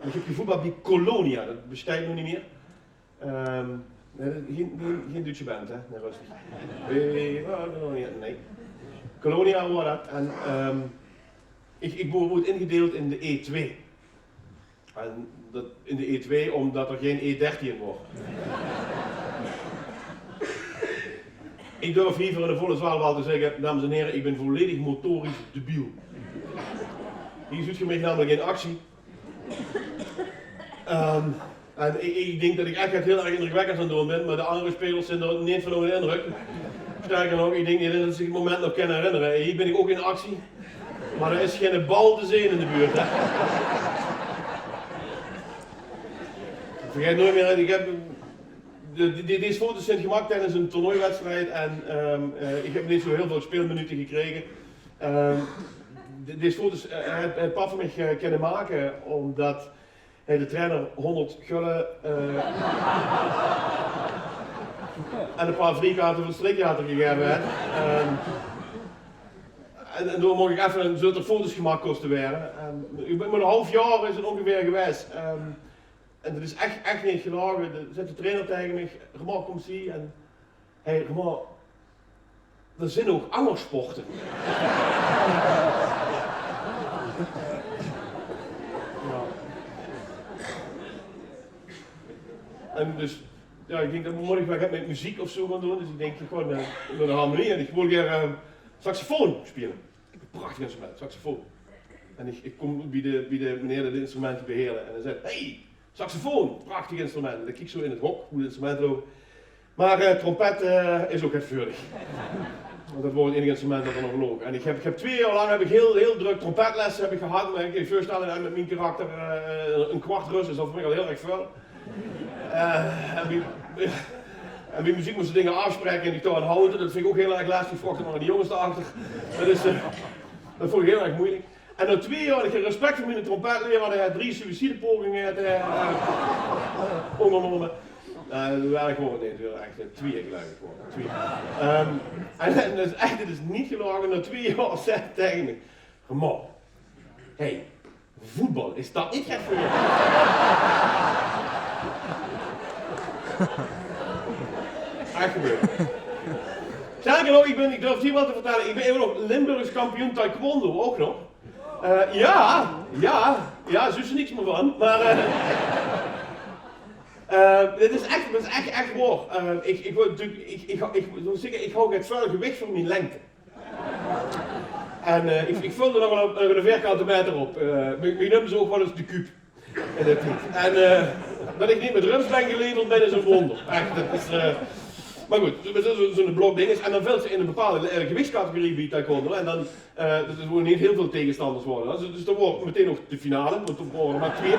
En ik heb gevoetbald bij Colonia, dat bestaat nog niet meer. Geen Duitse band, hè? Nee, rustig. Nee. Colonia was dat. En ik word ingedeeld in de E2. En dat in de E2 omdat er geen E13 wordt. Ik durf hier voor in de volle zaal wel te zeggen, dames en heren, ik ben volledig motorisch debiel. Hier ziet je mij namelijk in actie. En ik denk dat ik echt heel erg indrukwekkend aan het doen ben, maar de andere spelers zijn er niet van onder de indruk. Sterker nog, ik denk niet dat ze zich het moment nog kunnen herinneren. Hier ben ik ook in actie, maar er is geen bal te zien in de buurt. Hè. Ik vergeet nooit meer, ik heb deze foto's zijn gemaakt tijdens een toernooiwedstrijd en ik heb niet zo heel veel speelminuten gekregen. Deze foto's heeft papa van mij kunnen maken omdat de trainer 100 gullen en een paar vliegkaarten voor het striktheater gegeven heeft. En door mocht ik even zulke foto's gemaakt kosten werden. Ik ben maar een half jaar is het ongeveer geweest. En dat is echt niet gelagen. Er zit de trainer tegen me, Remar komt zie en hey Remar, er zijn ook andere sporten. En dus, ja, ik denk dat morgen wat met muziek of zo gaan doen, dus ik denk gewoon naar de harmonie en ik wil graag saxofoon spelen. Ik heb een prachtig instrument, saxofoon. En ik kom bij de meneer die de instrumenten beheerde en hij zei, hey, saxofoon, prachtig instrument. En ik kijk zo in het hok, hoe het instrument loopt. Maar trompet is ook het vurig. Want dat wordt het enige instrument dat er nog loopt. En ik heb 2 jaar lang heel druk trompetlessen heb ik gehad, maar ik kan je voorstellen dat met mijn karakter een kwart rust is dat voor mij al heel erg veel. En bij muziek moesten dingen afspreken en die toon houden, dat vind ik ook heel erg lastig, vroeg er maar die jongens erachter. Dat vond ik heel erg moeilijk. En na 2 jaar had ik respect voor mijn trompetleraar, hij had 3 suïcidepogingen ondernomen. Toen werd ik gewoon echt 2 gelijk geworden. En dat is echt, het is niet gelagen, na 2 jaar zei hij tegen me, Remar, hey, voetbal, is dat niet echt voor je? Echt gebeurd. Sterker nog, ik durf het hier wel te vertellen, ik ben even nog Limburgs kampioen taekwondo, ook nog. Ja, zo is er niks meer van, maar dit is echt waar. Ik hou het vuil gewicht voor mijn lengte. En ik vulde nog wel een vierkante meter op. Mijn noemen ze ook wel eens de kuub. En dat ik niet met rums ben geleverd ben is een wonder. Echt, dat is, maar goed, zo'n blok ding is. En dan vult ze in een bepaalde gewichtscategorie bij taekwondo. En dan dus worden niet heel veel tegenstanders worden. Dus dan wordt meteen nog de finale, want er worden maar 2.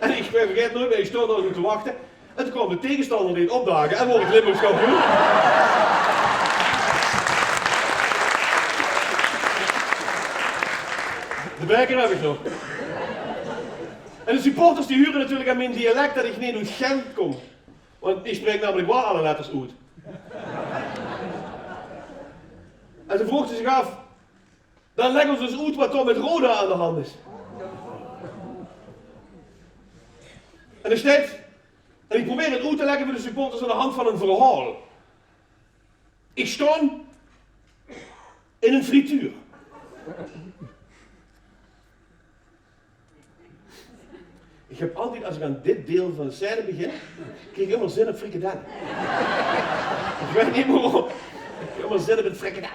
En ik vergeet nooit meer, ik stond nog te wachten. En toen kwam de tegenstander die het opdagen en wordt het Limburgs kampioen. De beker heb ik nog. En de supporters die huren natuurlijk aan mijn dialect dat ik niet uit Gent kom. Want ik spreek namelijk wel alle letters uit. En ze vroeg ze zich af, dan leggen we dus uit wat er met Roda aan de hand is. En er staat, en ik probeer het uit te leggen voor de supporters aan de hand van een verhaal. Ik sta in een frituur. Ik heb altijd, als ik aan dit deel van de scène begin, krijg ik helemaal zin op frikadellen. Ik weet niet waarom. Ik heb helemaal zin op een frikadel.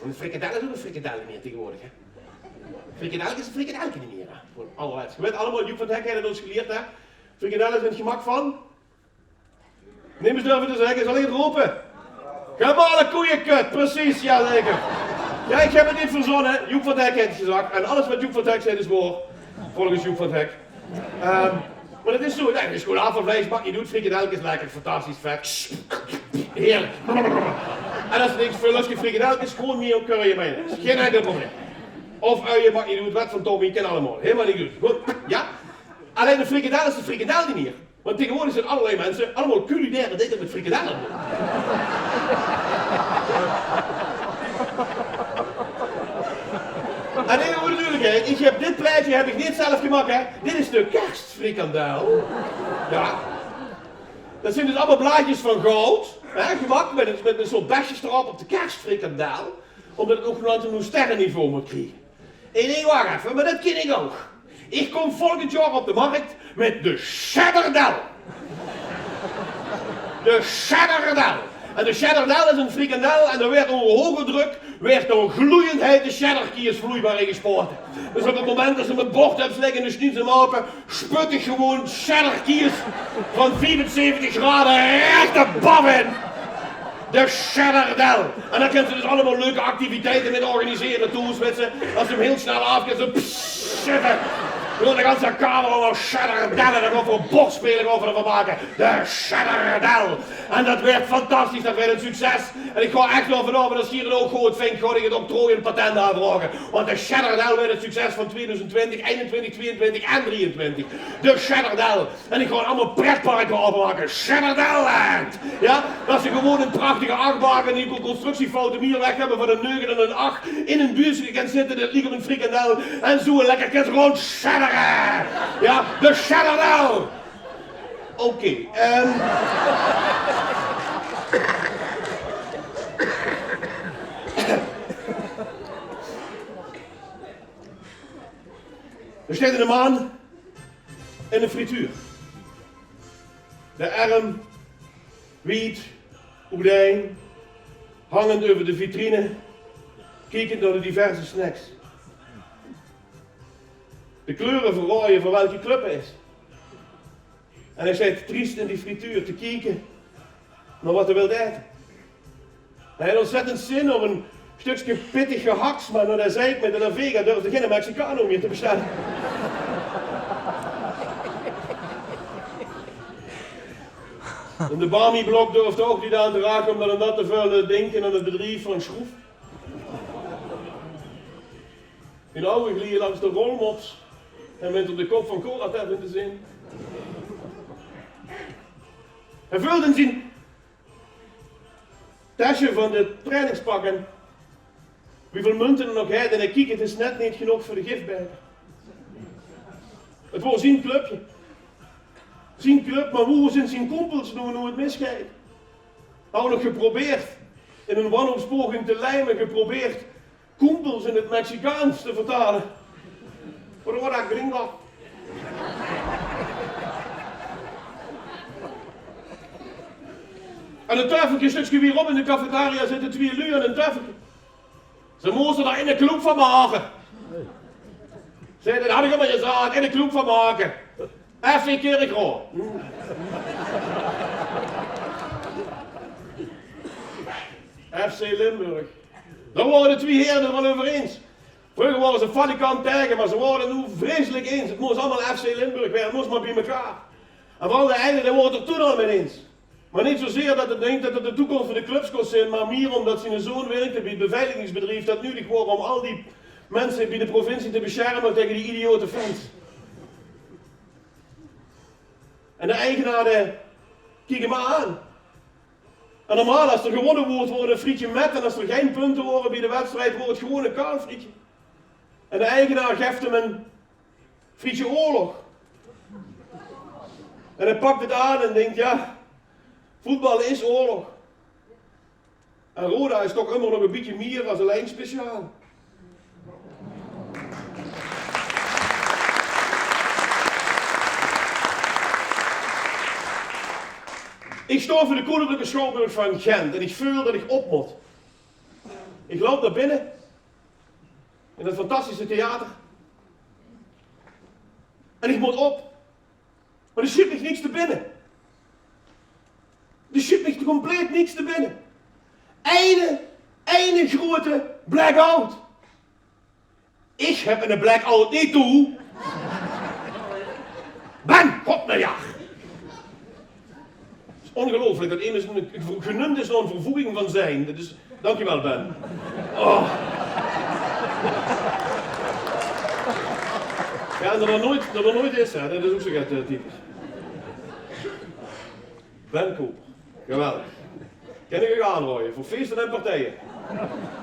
En een frikadel is ook een frikadel meer tegenwoordig. Hè? Frikadel is een frikadel niet meer. Hè? Voor allerlei. Je weet allemaal, Joep van het Hek heeft ons geleerd. Hè? Frikadel is het gemak van. Neem eens durven te zeggen, zal ik het roepen? Gemalen koeienkut, precies, ja zeker. Ja, ik heb het niet verzonnen. Joep van het Hek heeft het gezegd. En alles wat Joep van het Hek zei is waar. Volgens Joep van het Hek. Maar het is zo, nee, het is gewoon havervlees, mag je doet, frikadel is lekker, fantastisch vet. Heerlijk. En als er niks veel lust frikadel is, gewoon meer op curry mayonaise. Geen enkel probleem. Of uien, mag je doet, wat van Tommy, ken allemaal. Helemaal niet goed. Goed, ja. Alleen de frikadel is de frikadel niet meer. Want tegenwoordig zijn allerlei mensen allemaal culinaire dingen met frikadellen. En nee, hoe natuurlijk, hè. Ik heb dit plaatje heb ik niet zelf gemaakt, hè. Dit is de kerstfrikandel. Ja. Dat zijn dus allemaal blaadjes van goud. Hè, gemaakt met een soort besjes erop op de kerstfrikandel. Omdat het ook nog een sterrenniveau moet krijgen. En nee, wacht even, maar dat ken ik ook. Ik kom volgend jaar op de markt met de cheddardel. De cheddardel. En de cheddardel is een frikandel en er werd onder hoge druk, werd door gloeiendheid de cheddarkiers vloeibaar ingespoten. Dus op het moment dat ze mijn bord hebben slikken en de schniet hem open, sput ik gewoon cheddarkiers van 74 graden recht de baf in. De cheddardel. En dan kunnen ze dus allemaal leuke activiteiten met organiseren, tools met ze. Als ze hem heel snel afgaan, zo zitten. Door de ganse kamer over cheddardellen en over bordspeling over te maken. De cheddardel. En dat werd fantastisch, dat werd een succes. En ik ga echt wel vanaf, als hier ook goed vindt, ga ik het octrooi een patent aanvragen. Want de cheddardel werd het succes van 2020, 21, 22 en 23. De cheddardel. En ik ga allemaal pretparken opmaken. Cheddardelland. Ja, dat ze gewoon een prachtige achtbaan en die constructiefouten hier weg hebben van een 9 en een 8. In een buurtje kan zitten, dat ligt op een frikandel. En zo lekker kind gewoon cheddar. Ja, de cheddardel. Oké, er staat een man in een frituur. De arm, wiet, oedijn, hangend over de vitrine, kijkend naar de diverse snacks. De kleuren verrooien van welke club het is. En hij zit triest in die frituur te kijken naar wat hij wil eten. Hij had ontzettend zin om een stukje pittige haks, maar naar zei ik met de La Vega durfde geen Mexicano meer te bestellen. En de Bami-blok durfde ook niet aan te raken omdat een natte vuile denken aan het bedrijf van schroef. In ogen glieën langs de rolmops en met op de kop van cola hebben te zien. Hij vulde in zijn tasje van de trainingspakken hoeveel munten er nog heeft en hij kijkt, het is net niet genoeg voor de gifbeker. Het was zijn clubje. Zijn club, maar hoe zijn zijn kompels doen hoe het misgaat? Hij nog geprobeerd in een wanhoopspoging te lijmen, geprobeerd kompels in het Mexicaans te vertalen. Voor wat dat gringo. En een tafeltje, een stukje weer op in de cafetaria zitten 2 lui aan een tafeltje. Ze moesten daar in de club van maken. Zei, dat had ik al gezegd, in de club van maken. FC Kerkroo. FC Limburg. Daar waren de 2 heren er wel over eens. Vroeger waren ze valikant tegen, maar ze worden nu vreselijk eens. Het moest allemaal FC Limburg werden, het moest maar bij elkaar. En vooral de einde, daar wordt het toen al mee eens. Maar niet zozeer dat het denkt dat het de toekomst van de clubs kost zijn, maar meer omdat zijn zoon werkte bij het beveiligingsbedrijf dat nu gewoon om al die mensen bij de provincie te beschermen tegen die idiote fans. En de eigenaren kijken maar aan. En normaal als er gewonnen wordt, wordt een frietje met en als er geen punten worden bij de wedstrijd, wordt het gewoon een koud frietje. En de eigenaar geeft hem een frietje oorlog. En hij pakt het aan en denkt, ja, voetbal is oorlog. En Roda is toch immer nog een beetje meer als alleen speciaal. Ik sta voor de Koninklijke Schouwburg van Gent en ik voel dat ik op moet. Ik loop naar binnen, in dat fantastische theater. En ik moet op. Maar er schiet me niks te binnen. Er schiet me compleet niks te binnen. Ene grote blackout. Ik heb een blackout niet toe. Ben, god nou ja. Het is ongelooflijk dat een genoemd is door een vervoeging van zijn. Dat is, dankjewel Ben. Oh. Ja, en dat er nooit is, hè. Dat is ook zo typisch. Ben Koper. Geweldig. Ken ik je aanrooien voor feesten en partijen.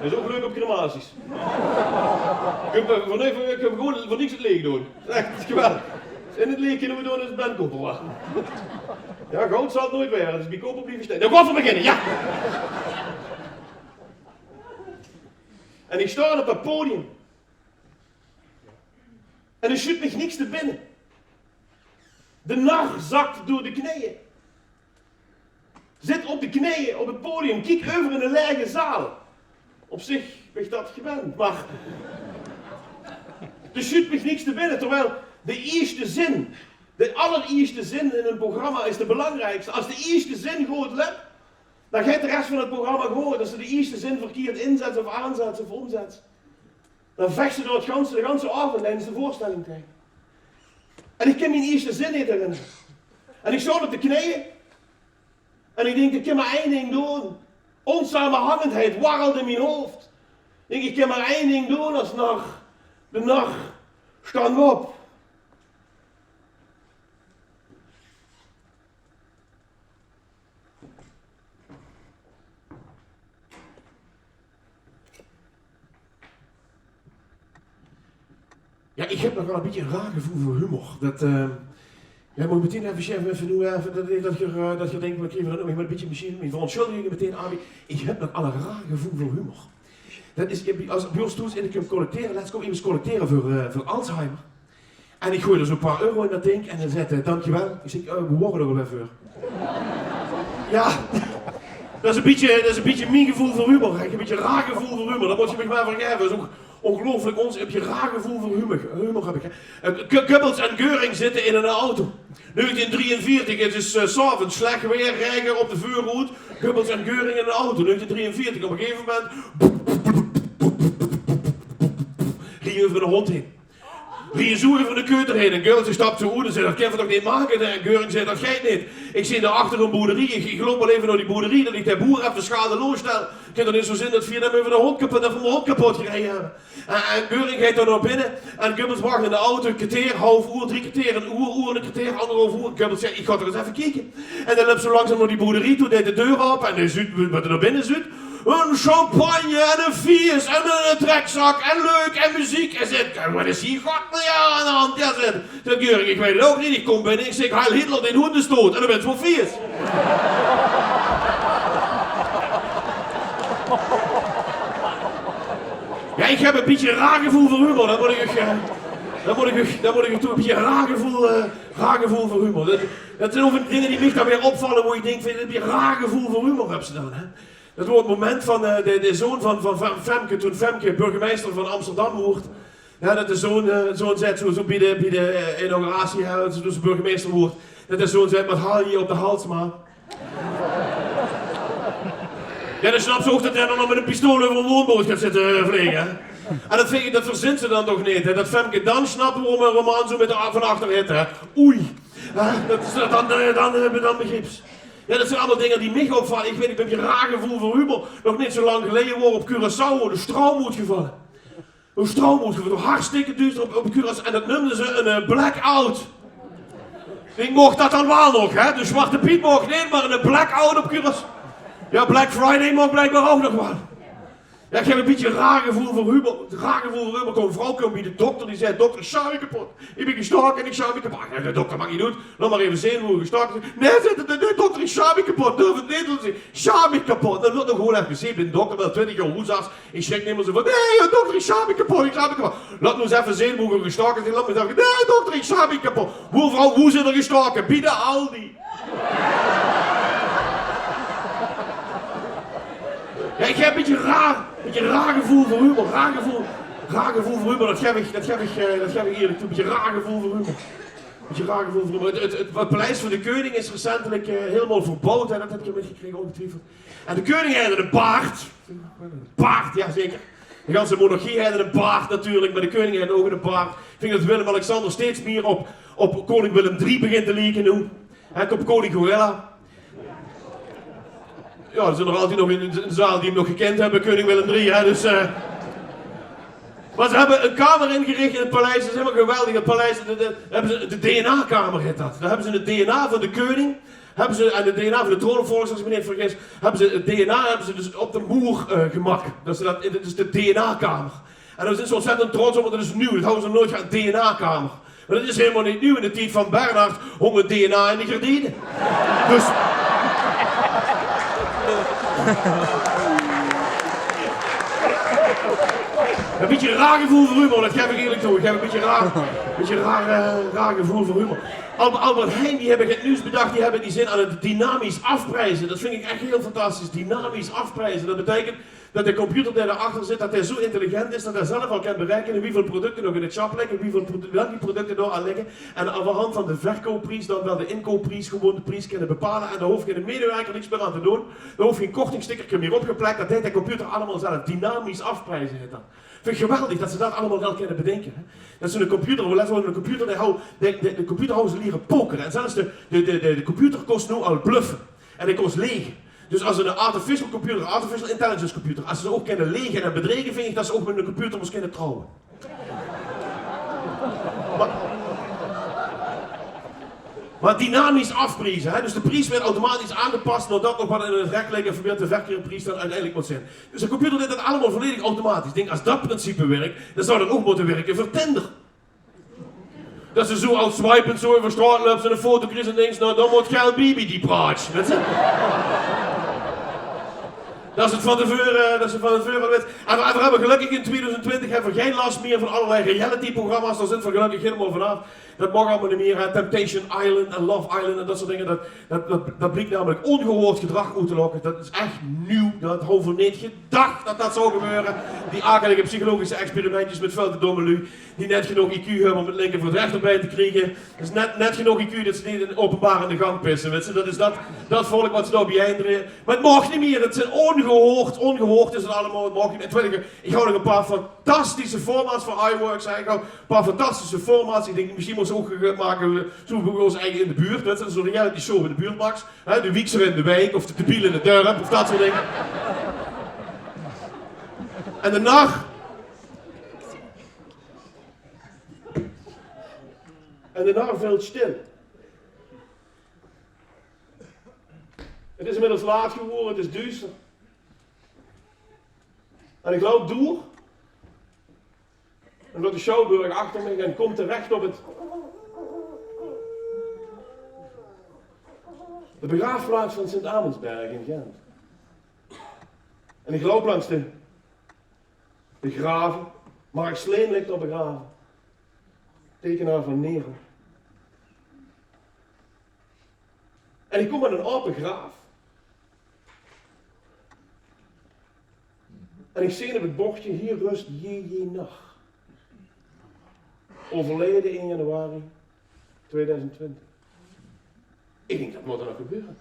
Dat is ook leuk op crematies. Ik heb gewoon voor niks het leeg doen. Echt geweldig. In het leeg kunnen we doen als het Ben Koper was. Ja, goud zal het nooit weer. Dat is bij Koper blijven staan. Nou, kom voor beginnen, ja! En ik sta op het podium. En er schiet me niks te binnen. De nar zakt door de knieën. Zit op de knieën op het podium, kijk over in een lege zaal. Op zich ben ik dat gewend, maar er schiet me niks te binnen, terwijl de eerste zin, de allereerste zin in een programma is de belangrijkste. Als de eerste zin goed lukt, dan gaat de rest van het programma goed. Als ze de eerste zin verkeerd inzet of aanzet of omzet, dan vecht ze door de ganse avond tijdens de voorstelling tegen. En ik kan mijn eerste zin niet herinneren. En ik stond op de knieën. En ik denk, ik kan maar één ding doen. Onsamenhangendheid warrelde in mijn hoofd. Ik denk, ik kan maar één ding doen als de nacht staan op. Ja, ik heb nog wel een beetje een raar gevoel voor humor. Dat, ja, moet meteen even doen, dat je denkt, ik moet een beetje misschien verontschuldigingen meteen aan. Ik heb nog al een raar gevoel voor humor. Dat is, als bij ons toe en ik kan collecteren, laatst kom ik eens collecteren voor Alzheimer. En ik gooi er zo'n paar euro in dat ding en dan zegt dankjewel. Ik zeg, we worden er wel even voor. Ja, dat is een beetje mijn gevoel voor humor. Ik heb een beetje een raar gevoel voor humor, dat moet je me maar vergeven. Dat is ook ongelooflijk ons, heb je een raar gevoel voor humor heb ik. Goebbels en Göring zitten in een auto. 1943, het is 's avonds slecht weer, regen op de vuurroute. Goebbels en Göring in een auto. 1943, op een gegeven moment ging over een hond heen. Wie zo over de keuter heen en Goebbels stapt zo uit en zei, dat kan je toch niet maken? En Göring zei, dat gaat niet. Ik zie daarachter een boerderie, ik loop wel even naar die boerderie, dat ik de boer even schadeloos stel. Ik heb er niet zo zin dat via hem over de hond kapot, dat we mijn hond kapot gereden hebben. En Göring gaat daar naar binnen en Goebbels wacht in de auto, een kwartier, half uur, 3 kwartier, een uur, een kwartier, 1,5 uur. Goebbels zei, ik ga toch eens even kijken. En dan liep zo langzaam naar die boerderie toe, deed de deur op en hij ziet wat er naar binnen zit. Een champagne en een vies en een trekzak en leuk en muziek. En zegt, wat is hier god nou ja aan de hand? Ja, zegt Göring, ik weet het ook niet. Ik kom binnen, ik zeg, Heil Hitler den hondenstoot. En dan bent je wel vies. Ja, ik heb een beetje een raar gevoel voor humor. Dan moet ik toe een beetje een raar gevoel voor humor. Dat zijn over dingen die mij dan weer opvallen, waar ik denk, een beetje een raar gevoel voor humor heb ze dan. Hè? Dat wordt het moment van de zoon van Femke, toen Femke burgemeester van Amsterdam wordt. Ja, dat de zoon zegt, zo bij de inauguratie, toen ze burgemeester wordt, dat de zoon zegt, wat haal je op de hals, man? Ja, dan snap ze ook dat hij dan nog met een pistool over een woonboot gaat zitten vliegen. En dat verzint ze dan toch niet, hè? Dat Femke dan snapt waarom een roman zo met de van achter hit, hè? Oei, dan begrips. Ja, dat zijn allemaal dingen die mij opvallen. Ik weet, ik heb een raar gevoel voor humor. Nog niet zo lang geleden wordt op Curaçao de stroom uitgevallen. Een stroom uitgevallen, hartstikke duur op Curaçao. En dat noemden ze een blackout. Ik mocht dat dan wel nog, hè? De Zwarte Piet mocht niet, maar een blackout op Curaçao. Ja, Black Friday mag blijkbaar ook nog wel. Ja, ik heb een beetje een raar gevoel voor humor. Raar gevoel voor humor. Een vrouw kwam bij de dokter die zei: dokter, ik schaam me kapot. Ik ben gestoken en ik schaam me kapot. Ja, de dokter mag niet doen. Laat maar even zien hoe we gestoken zijn. Nee, dokter, ik schaam me kapot. Durf het niet doen. Schaam me kapot. Dan wordt nog gewoon even gezien. De dokter wel 20 jaar hoesaars. Ik schrik niet meer zo van: nee, dokter, ik schaam me kapot. Ik schaam me kapot. Laat nog eens even zien hoe we gestoken zijn. Laat me zeggen: nee, dokter, ik schaam me kapot. Hoe zijn er gestoken? Bij de Aldi. Ja, ik heb een beetje raar gevoel voor humor. Raar gevoel voor humor, dat geef ik eerlijk toe. Een beetje raar gevoel voor humor. Het paleis van de koning is recentelijk helemaal verbouwd. En dat heb je meegekregen, ongetwijfeld. En de koning had een baard. Baard, ja zeker. De ganse monarchie had een baard natuurlijk, maar de koning had ook een baard. Ik vind dat Willem-Alexander steeds meer op koning Willem III begint te lijken nu. Hij komt koning Gorilla. Ja, er zijn er altijd nog in de zaal die hem nog gekend hebben, koning Willem III, hè, dus... Maar ze hebben een kamer ingericht in het paleis, dat is helemaal geweldig. Het paleis, hebben ze de DNA-kamer heet dat. Daar hebben ze het DNA van de koning, en het DNA van de troonopvolger, als ik me niet vergis, hebben ze het DNA dus op de moer gemaakt. Dat is de DNA-kamer. En daar zijn ze ontzettend trots op, want dat is nieuw, dat houden ze nooit gaan, DNA-kamer. Maar dat is helemaal niet nieuw, in de tijd van Bernhard hong het DNA in de gardinen. Dus... Een beetje een raar gevoel voor humor, dat geef ik eerlijk toe. Ik heb een beetje raar gevoel voor humor. Albert Heijn, die hebben het nieuws bedacht, die hebben die zin aan het dynamisch afprijzen. Dat vind ik echt heel fantastisch, dynamisch afprijzen. Dat betekent dat de computer die erachter zit, dat hij zo intelligent is dat hij zelf al kan berekenen wieveel producten nog in het shop liggen, welke producten er al liggen. En aan de hand van de verkoopprijs dan wel de inkoopprijs gewoon de prijs kunnen bepalen. En daar hoeft geen medewerker niks meer aan te doen. Daar hoeft geen kortingstickertje meer opgeplakt. Dat deed de computer allemaal zelf. Dynamisch afprijzen heet dat. Vind ik geweldig dat ze dat allemaal wel kunnen bedenken. Hè? Dat ze een computer, let wel, een computer, de computer houden ze leren pokeren. En zelfs de computer kost nu al bluffen. En die kost leeg. Dus als een artificial computer, een artificial intelligence computer, als ze ook kunnen legen en bedreigen, vind ik dat ze ook met een computer misschien kunnen trouwen. Maar dynamisch afprijzen, hè? Dus de prijs werd automatisch aangepast nadat nog wat in het recht ligt en verbeeld de verkeerprijs dan uiteindelijk moet zijn. Dus een computer deed dat allemaal volledig automatisch. Ik denk, als dat principe werkt, dan zou dat ook moeten werken voor Tinder. Dat ze zo al swipen, zo over straat loopt en een foto krijgt en denkt, nou dan moet Geld Bibi die praat. Weet je? Dat is het van tevoren al weet. En we hebben gelukkig in 2020 hebben we geen last meer van allerlei reality-programma's. Daar zitten we gelukkig helemaal vanaf. Dat mag allemaal niet meer. Temptation Island en Love Island en dat soort dingen. Dat blijkt namelijk ongehoord gedrag uit te lokken. Dat is echt nieuw. Dat hadden we niet gedacht dat dat zou gebeuren. Die akelige psychologische experimentjes met veel te domme lui. Die net genoeg IQ hebben om het linker voor het rechter bij te krijgen. Dat is net genoeg IQ dat ze niet in openbaar in de gang pissen. Weet je? Dat is dat volk wat ze daar beëindigen. Maar het mag niet meer. Het zijn ongehoord is het allemaal. Het mag niet meer. Ik hou nog een paar fantastische formats van iWorks. Ik hou een paar fantastische formats. Ik denk misschien moeten ze ook maken. Zo we ons eigen in de buurt. Weet je? Dat is een reality show in de buurt, Max. De Wiekser in de wijk of de debiel in de dorp of dat soort dingen. En de nacht. En daarna viel het stil. Het is inmiddels laat geworden, het is duister. En ik loop door. En loopt de Schouwburg achter me en komt terecht op de begraafplaats van Sint-Amundsberg in Gent. En ik loop langs de graven. Mark Sleen ligt op begraven. Tekenaar van Nero. En ik kom aan een open graaf. En ik zie op het bordje, hier rust J.J. Nach. Overleden in januari 2020. Ik denk, dat moet er nog gebeuren.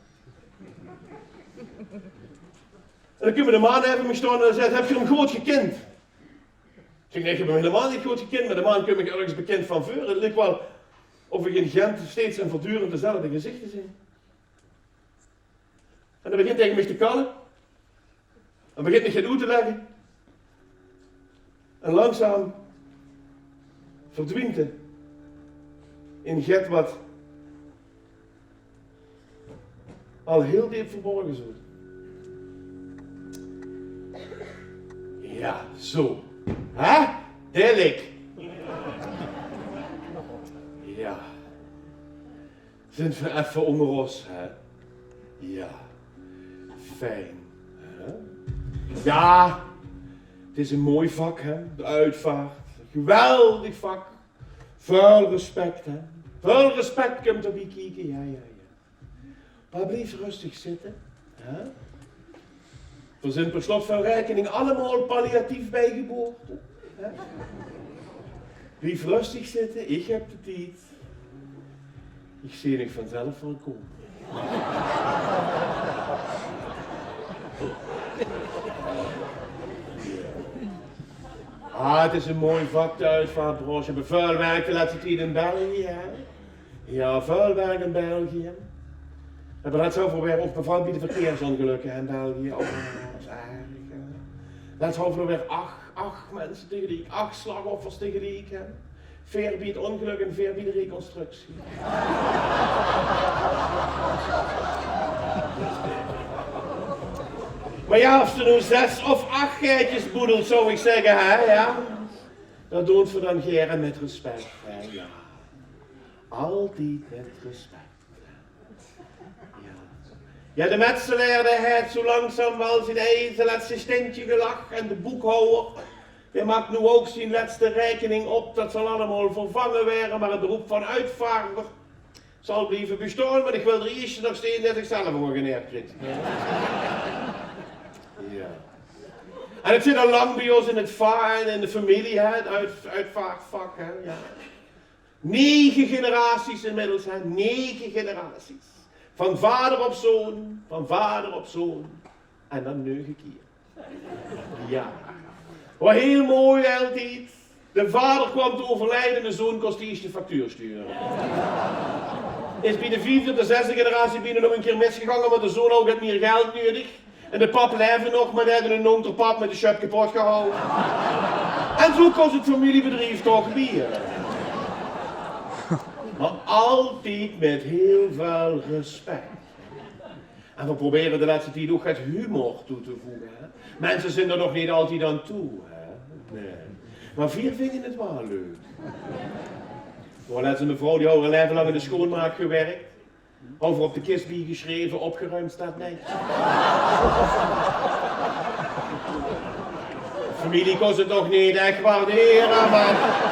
En dan kunnen de man even me staan en zegt, heb je hem goed gekend? Ik zeg, nee, ik heb hem helemaal niet goed gekend, maar de man kun ik ergens bekend van voor. Het lijkt wel of ik in Gent steeds en voortdurend dezelfde gezichten zie. En dan begint hij tegen mij te kallen. Dan begint hij het uit te leggen. En langzaam verdwijnt hij in Gent wat al heel diep verborgen zit. Ja, zo. Hè? Delik. Ja. Zijn we even onder ons, hè? Ja. Fijn. Hè? Ja. Het is een mooi vak, hè? De uitvaart. Geweldig vak. Veel respect, hè? Veel respect komt erbij kijken. Ja, ja, ja. Maar blijf rustig zitten. Hè? We zijn per slot van rekening allemaal palliatief bij geboorte. Hè? Blijf rustig zitten, ik heb de tijd. Ik zie het vanzelf wel komen. Ah, het is een mooi vak, de uitvaartbranche. We hebben veel werk de laatste tijd in België. Hè? Ja, veel werk in België. We hebben net zoveel weer ook bijvoorbeeld bij de verkeersongelukken in België. Oh, dat is erg. Net zoveel weer 8 mensen tegelijk, 8 slachtoffers tegelijk. 4 bij het ongeluk en 4 bij de reconstructie. Maar ja, of ze nu 6 of 8 geitjes boedelt, zou ik zeggen, hè, ja. Dat doen we dan geren met respect, hè, ja. Altijd met respect. Ja, de metselaar heeft zo langzaam wel zijn eigen laatste stintje gelach en de boekhouder, die maakt nu ook zijn laatste rekening op, dat zal allemaal vervangen werden, maar het beroep van uitvaarder zal blijven bestaan, maar ik wil er eerst nog steeds dat ik zelf georganiseerd krijg. Ja. En het zit al lang bij ons in het vak en in de familie, hè, het uitvaartvak, hè, ja. 9 generaties inmiddels, hè, 9 generaties. Van vader op zoon, en dan 9 keer. Ja. Wat heel mooi altijd. De vader kwam te overlijden en de zoon kost eerst de factuur sturen. Is bij de 4e, de 6e generatie binnen nog een keer misgegaan, maar de zoon ook had meer geld nodig. En de pap leefde nog, maar die hadden een nonterpap met de shop kapot gehouden. En zo kost het familiebedrijf toch bier. Maar altijd met heel veel respect. En we proberen de laatste tijd ook het humor toe te voegen. Hè? Mensen zijn er nog niet altijd aan toe. Hè? Nee. Maar 4 vinden het wel leuk. Net een mevrouw die al een leven lang in de schoonmaak gewerkt. Over op de kist wie geschreven, opgeruimd staat netjes. Familie kost het nog niet echt waarderen, maar...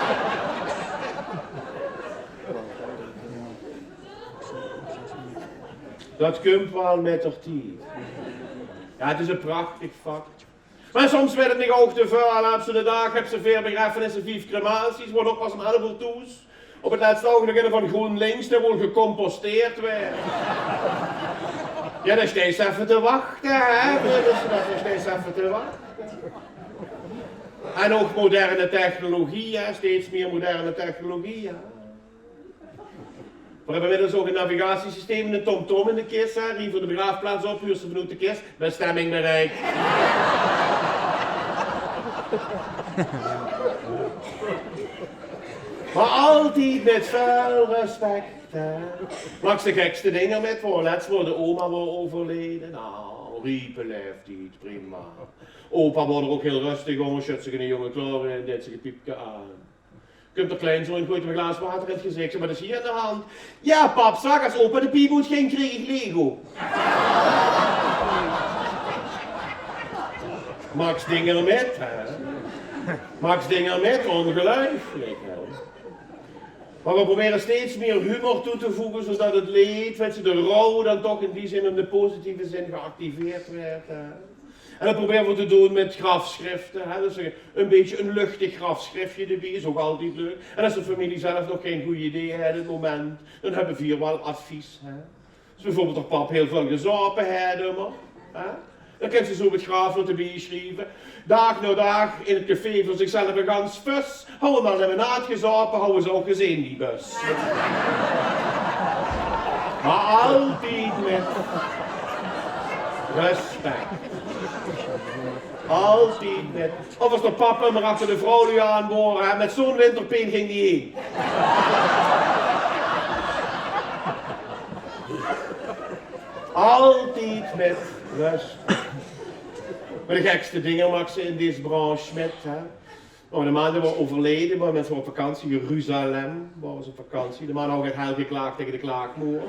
Dat komt wel met haar tijd. Ja, het is een prachtig vak. Maar soms werd het niet ook te veel. Op zo'n dag heb ze 4 begrafenissen, 5 crematies, wordt ook pas een heleboel toes. Op het laatste ogenblik van GroenLinks, dat wil gecomposteerd werden. Ja, dat is steeds even te wachten, hè. Dat is steeds even te wachten. En ook moderne technologie, hè. Steeds meer moderne technologie, ja. We hebben inmiddels ook een navigatiesysteem, een TomTom in de kist, hè. Riep voor de begraafplaats op, huur ze vanuit de kist, bestemming bereikt. Maar altijd met veel respect, hè. Maakt de gekste dingen met, voor laatst wordt de oma overleden. Nou, riepen leeft niet, prima. Opa wordt er ook heel rustig om, schut zich in een jonge kleur en deed zich een piepje aan. Komt de kleinzoon, gooit een glaas water in het gezicht, zeg, maar dat is hier aan de hand. Ja pap, zag als opa de piep moet geen kreeg Lego. Max dingen met, hè. Max dingen met, ongelooflijk, hè. Maar we proberen steeds meer humor toe te voegen, zodat het leed, de rouw dan toch in die zin, in de positieve zin, geactiveerd werd. Hè. En dat proberen we te doen met grafschriften. Hè. Dus een beetje een luchtig grafschriftje erbij is ook altijd leuk. En als de familie zelf nog geen goed idee heeft op het moment, dan hebben we hier wel advies. Hè. Dus bijvoorbeeld dat pap heel veel gezopen hebben, maar. Hè. Dan kan ze zo met Grafler erbij schrijven. Dag na dag in het café voor zichzelf een gans fus. Houden maar lemonaad gezopen, houden ze ook gezien die bus. Maar altijd met respect. Altijd met. Of als de papa maar achter de vrouw nu aanboren, met zo'n winterpeen ging die heen. Altijd met rust. Maar de gekste dingen mag ze in deze branche met. Hè. Oh, de maanden waren overleden, maar mensen op vakantie. Jeruzalem waren ze op vakantie. De man had ook heel geklaagd tegen de klaagmoer.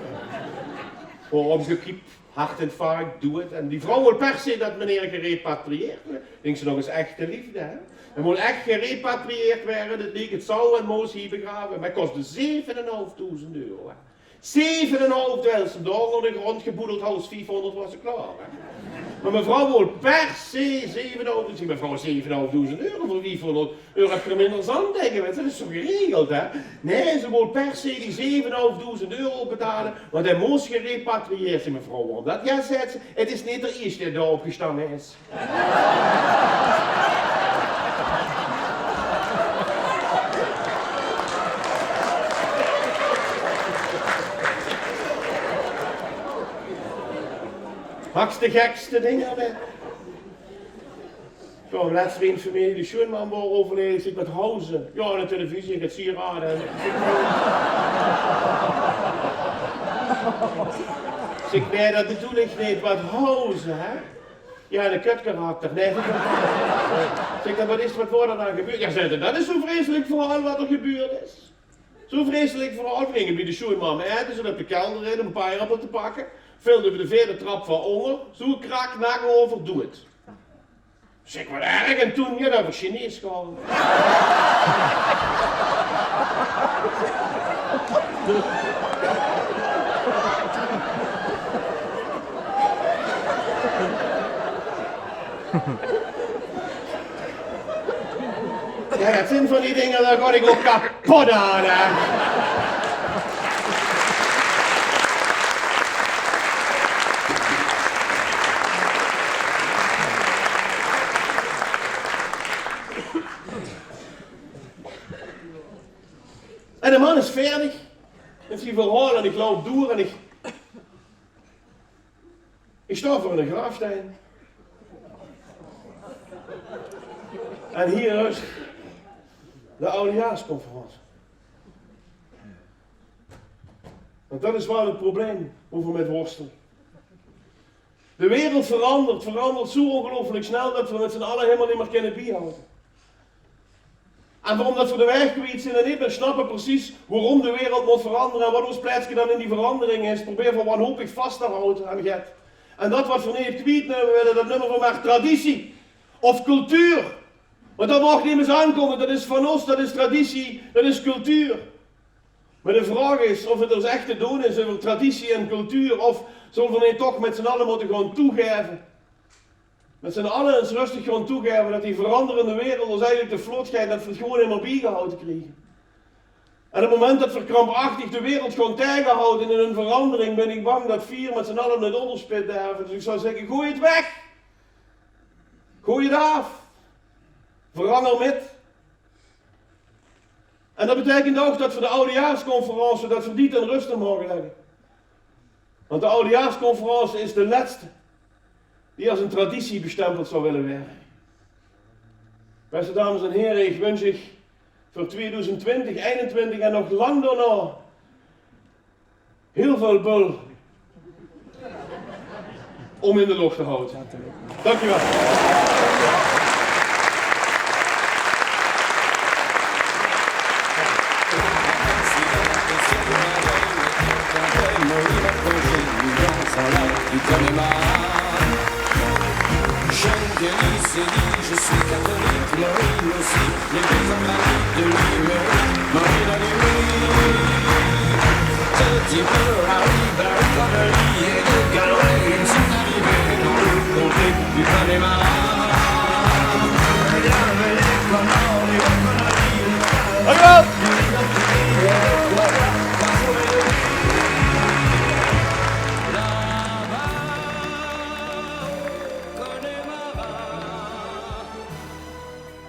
Voor omgekiept, hartinfarct, doe het. En die vrouw wil per se dat meneer gerepatrieerd wordt. Denkt ze nog eens echte liefde, hè? Hij moet echt gerepatrieerd worden. Het leek het zou en moest hier begraven. Maar het kostte 7.500 euro. Hè. 7.500 dollar door de grond geboedeld, als 500 was ze klaar. Hè. Maar mevrouw wil per se 7.500. Zie mevrouw 7.500 euro voor 500 euro heb je er minder zand tegen. Dat is zo geregeld, hè? Nee, ze wil per se die 7.500 euro betalen, want hij moest gerepatrieerd zijn, mevrouw. Waarom dat? Ja, zegt ze, het is niet de eerste die daar opgestaan is. Hakste gekste dingen. Zo, laatst weer in familie, de Schoenman was overleden, ik zit met Hausen. Ja, aan de televisie, ik het sieraden. Dus ik nee, dat bedoel ik niet, wat Hausen, hè? Ja, de kutkarakter. Nee, zeg, wat is er, wat wordt er dan gebeurd? Ja, zei dat is zo vreselijk verhaal wat er gebeurd is. Zo vreselijk verhaal, we gingen bij de Schoenman eten, zo op de kelder in om een paar appel te pakken. Vulden we de vierde trap van onder, zo krak, nagel over, doe het. Zeg, wat erg, en toen, ja, dat was Chinees gehouden. Ja, dat zijn van die dingen, daar ga ik ook kapot aan, hè. En de man is fertig. Met zijn verhaal en ik loop door en ik sta voor een grafsteen. En hier is de oudejaarsconferentie. Want dat is wel het probleem over met worstelen. De wereld verandert zo ongelooflijk snel dat we met z'n allen helemaal niet meer kunnen bijhouden. En omdat we de weg kwijt zijn en niet meer snappen precies waarom de wereld moet veranderen en wat ons plaatsje dan in die verandering is, probeer van wanhopig vast te houden aan het. En dat wat we niet kwijt willen, dat nummer van maar traditie of cultuur. Want dat mag niet eens aankomen, dat is van ons, dat is traditie, dat is cultuur. Maar de vraag is of het ons echt te doen is over traditie en cultuur, of zullen we niet toch met z'n allen moeten gewoon toegeven. Met z'n allen eens rustig gewoon toegeven dat die veranderende wereld ons eigenlijk de vlot gaat dat we het gewoon helemaal bijgehouden krijgen. En op het moment dat we krampachtig de wereld gewoon tegenhouden in een verandering, ben ik bang dat vier met z'n allen het onderspit derven. Dus ik zou zeggen, gooi het weg. Gooi het af. Verander met. En dat betekent ook dat we de oudejaarsconferentie, dat we die ten ruste mogen leggen. Want de oudejaarsconferentie is de laatste die als een traditie bestempeld zou willen werden. Beste dames en heren, ik wens ik voor 2020, 2021 en nog lang daarna heel veel bul om in de lucht te houden. Dankjewel. Je suis catholique, Maureen aussi, les deux en Marie de lui, Marie la nuit. Petit peu arrive à la connerie et de galeries sont arrivés dans le comté du Panama. Il y avait les connards, les conneries.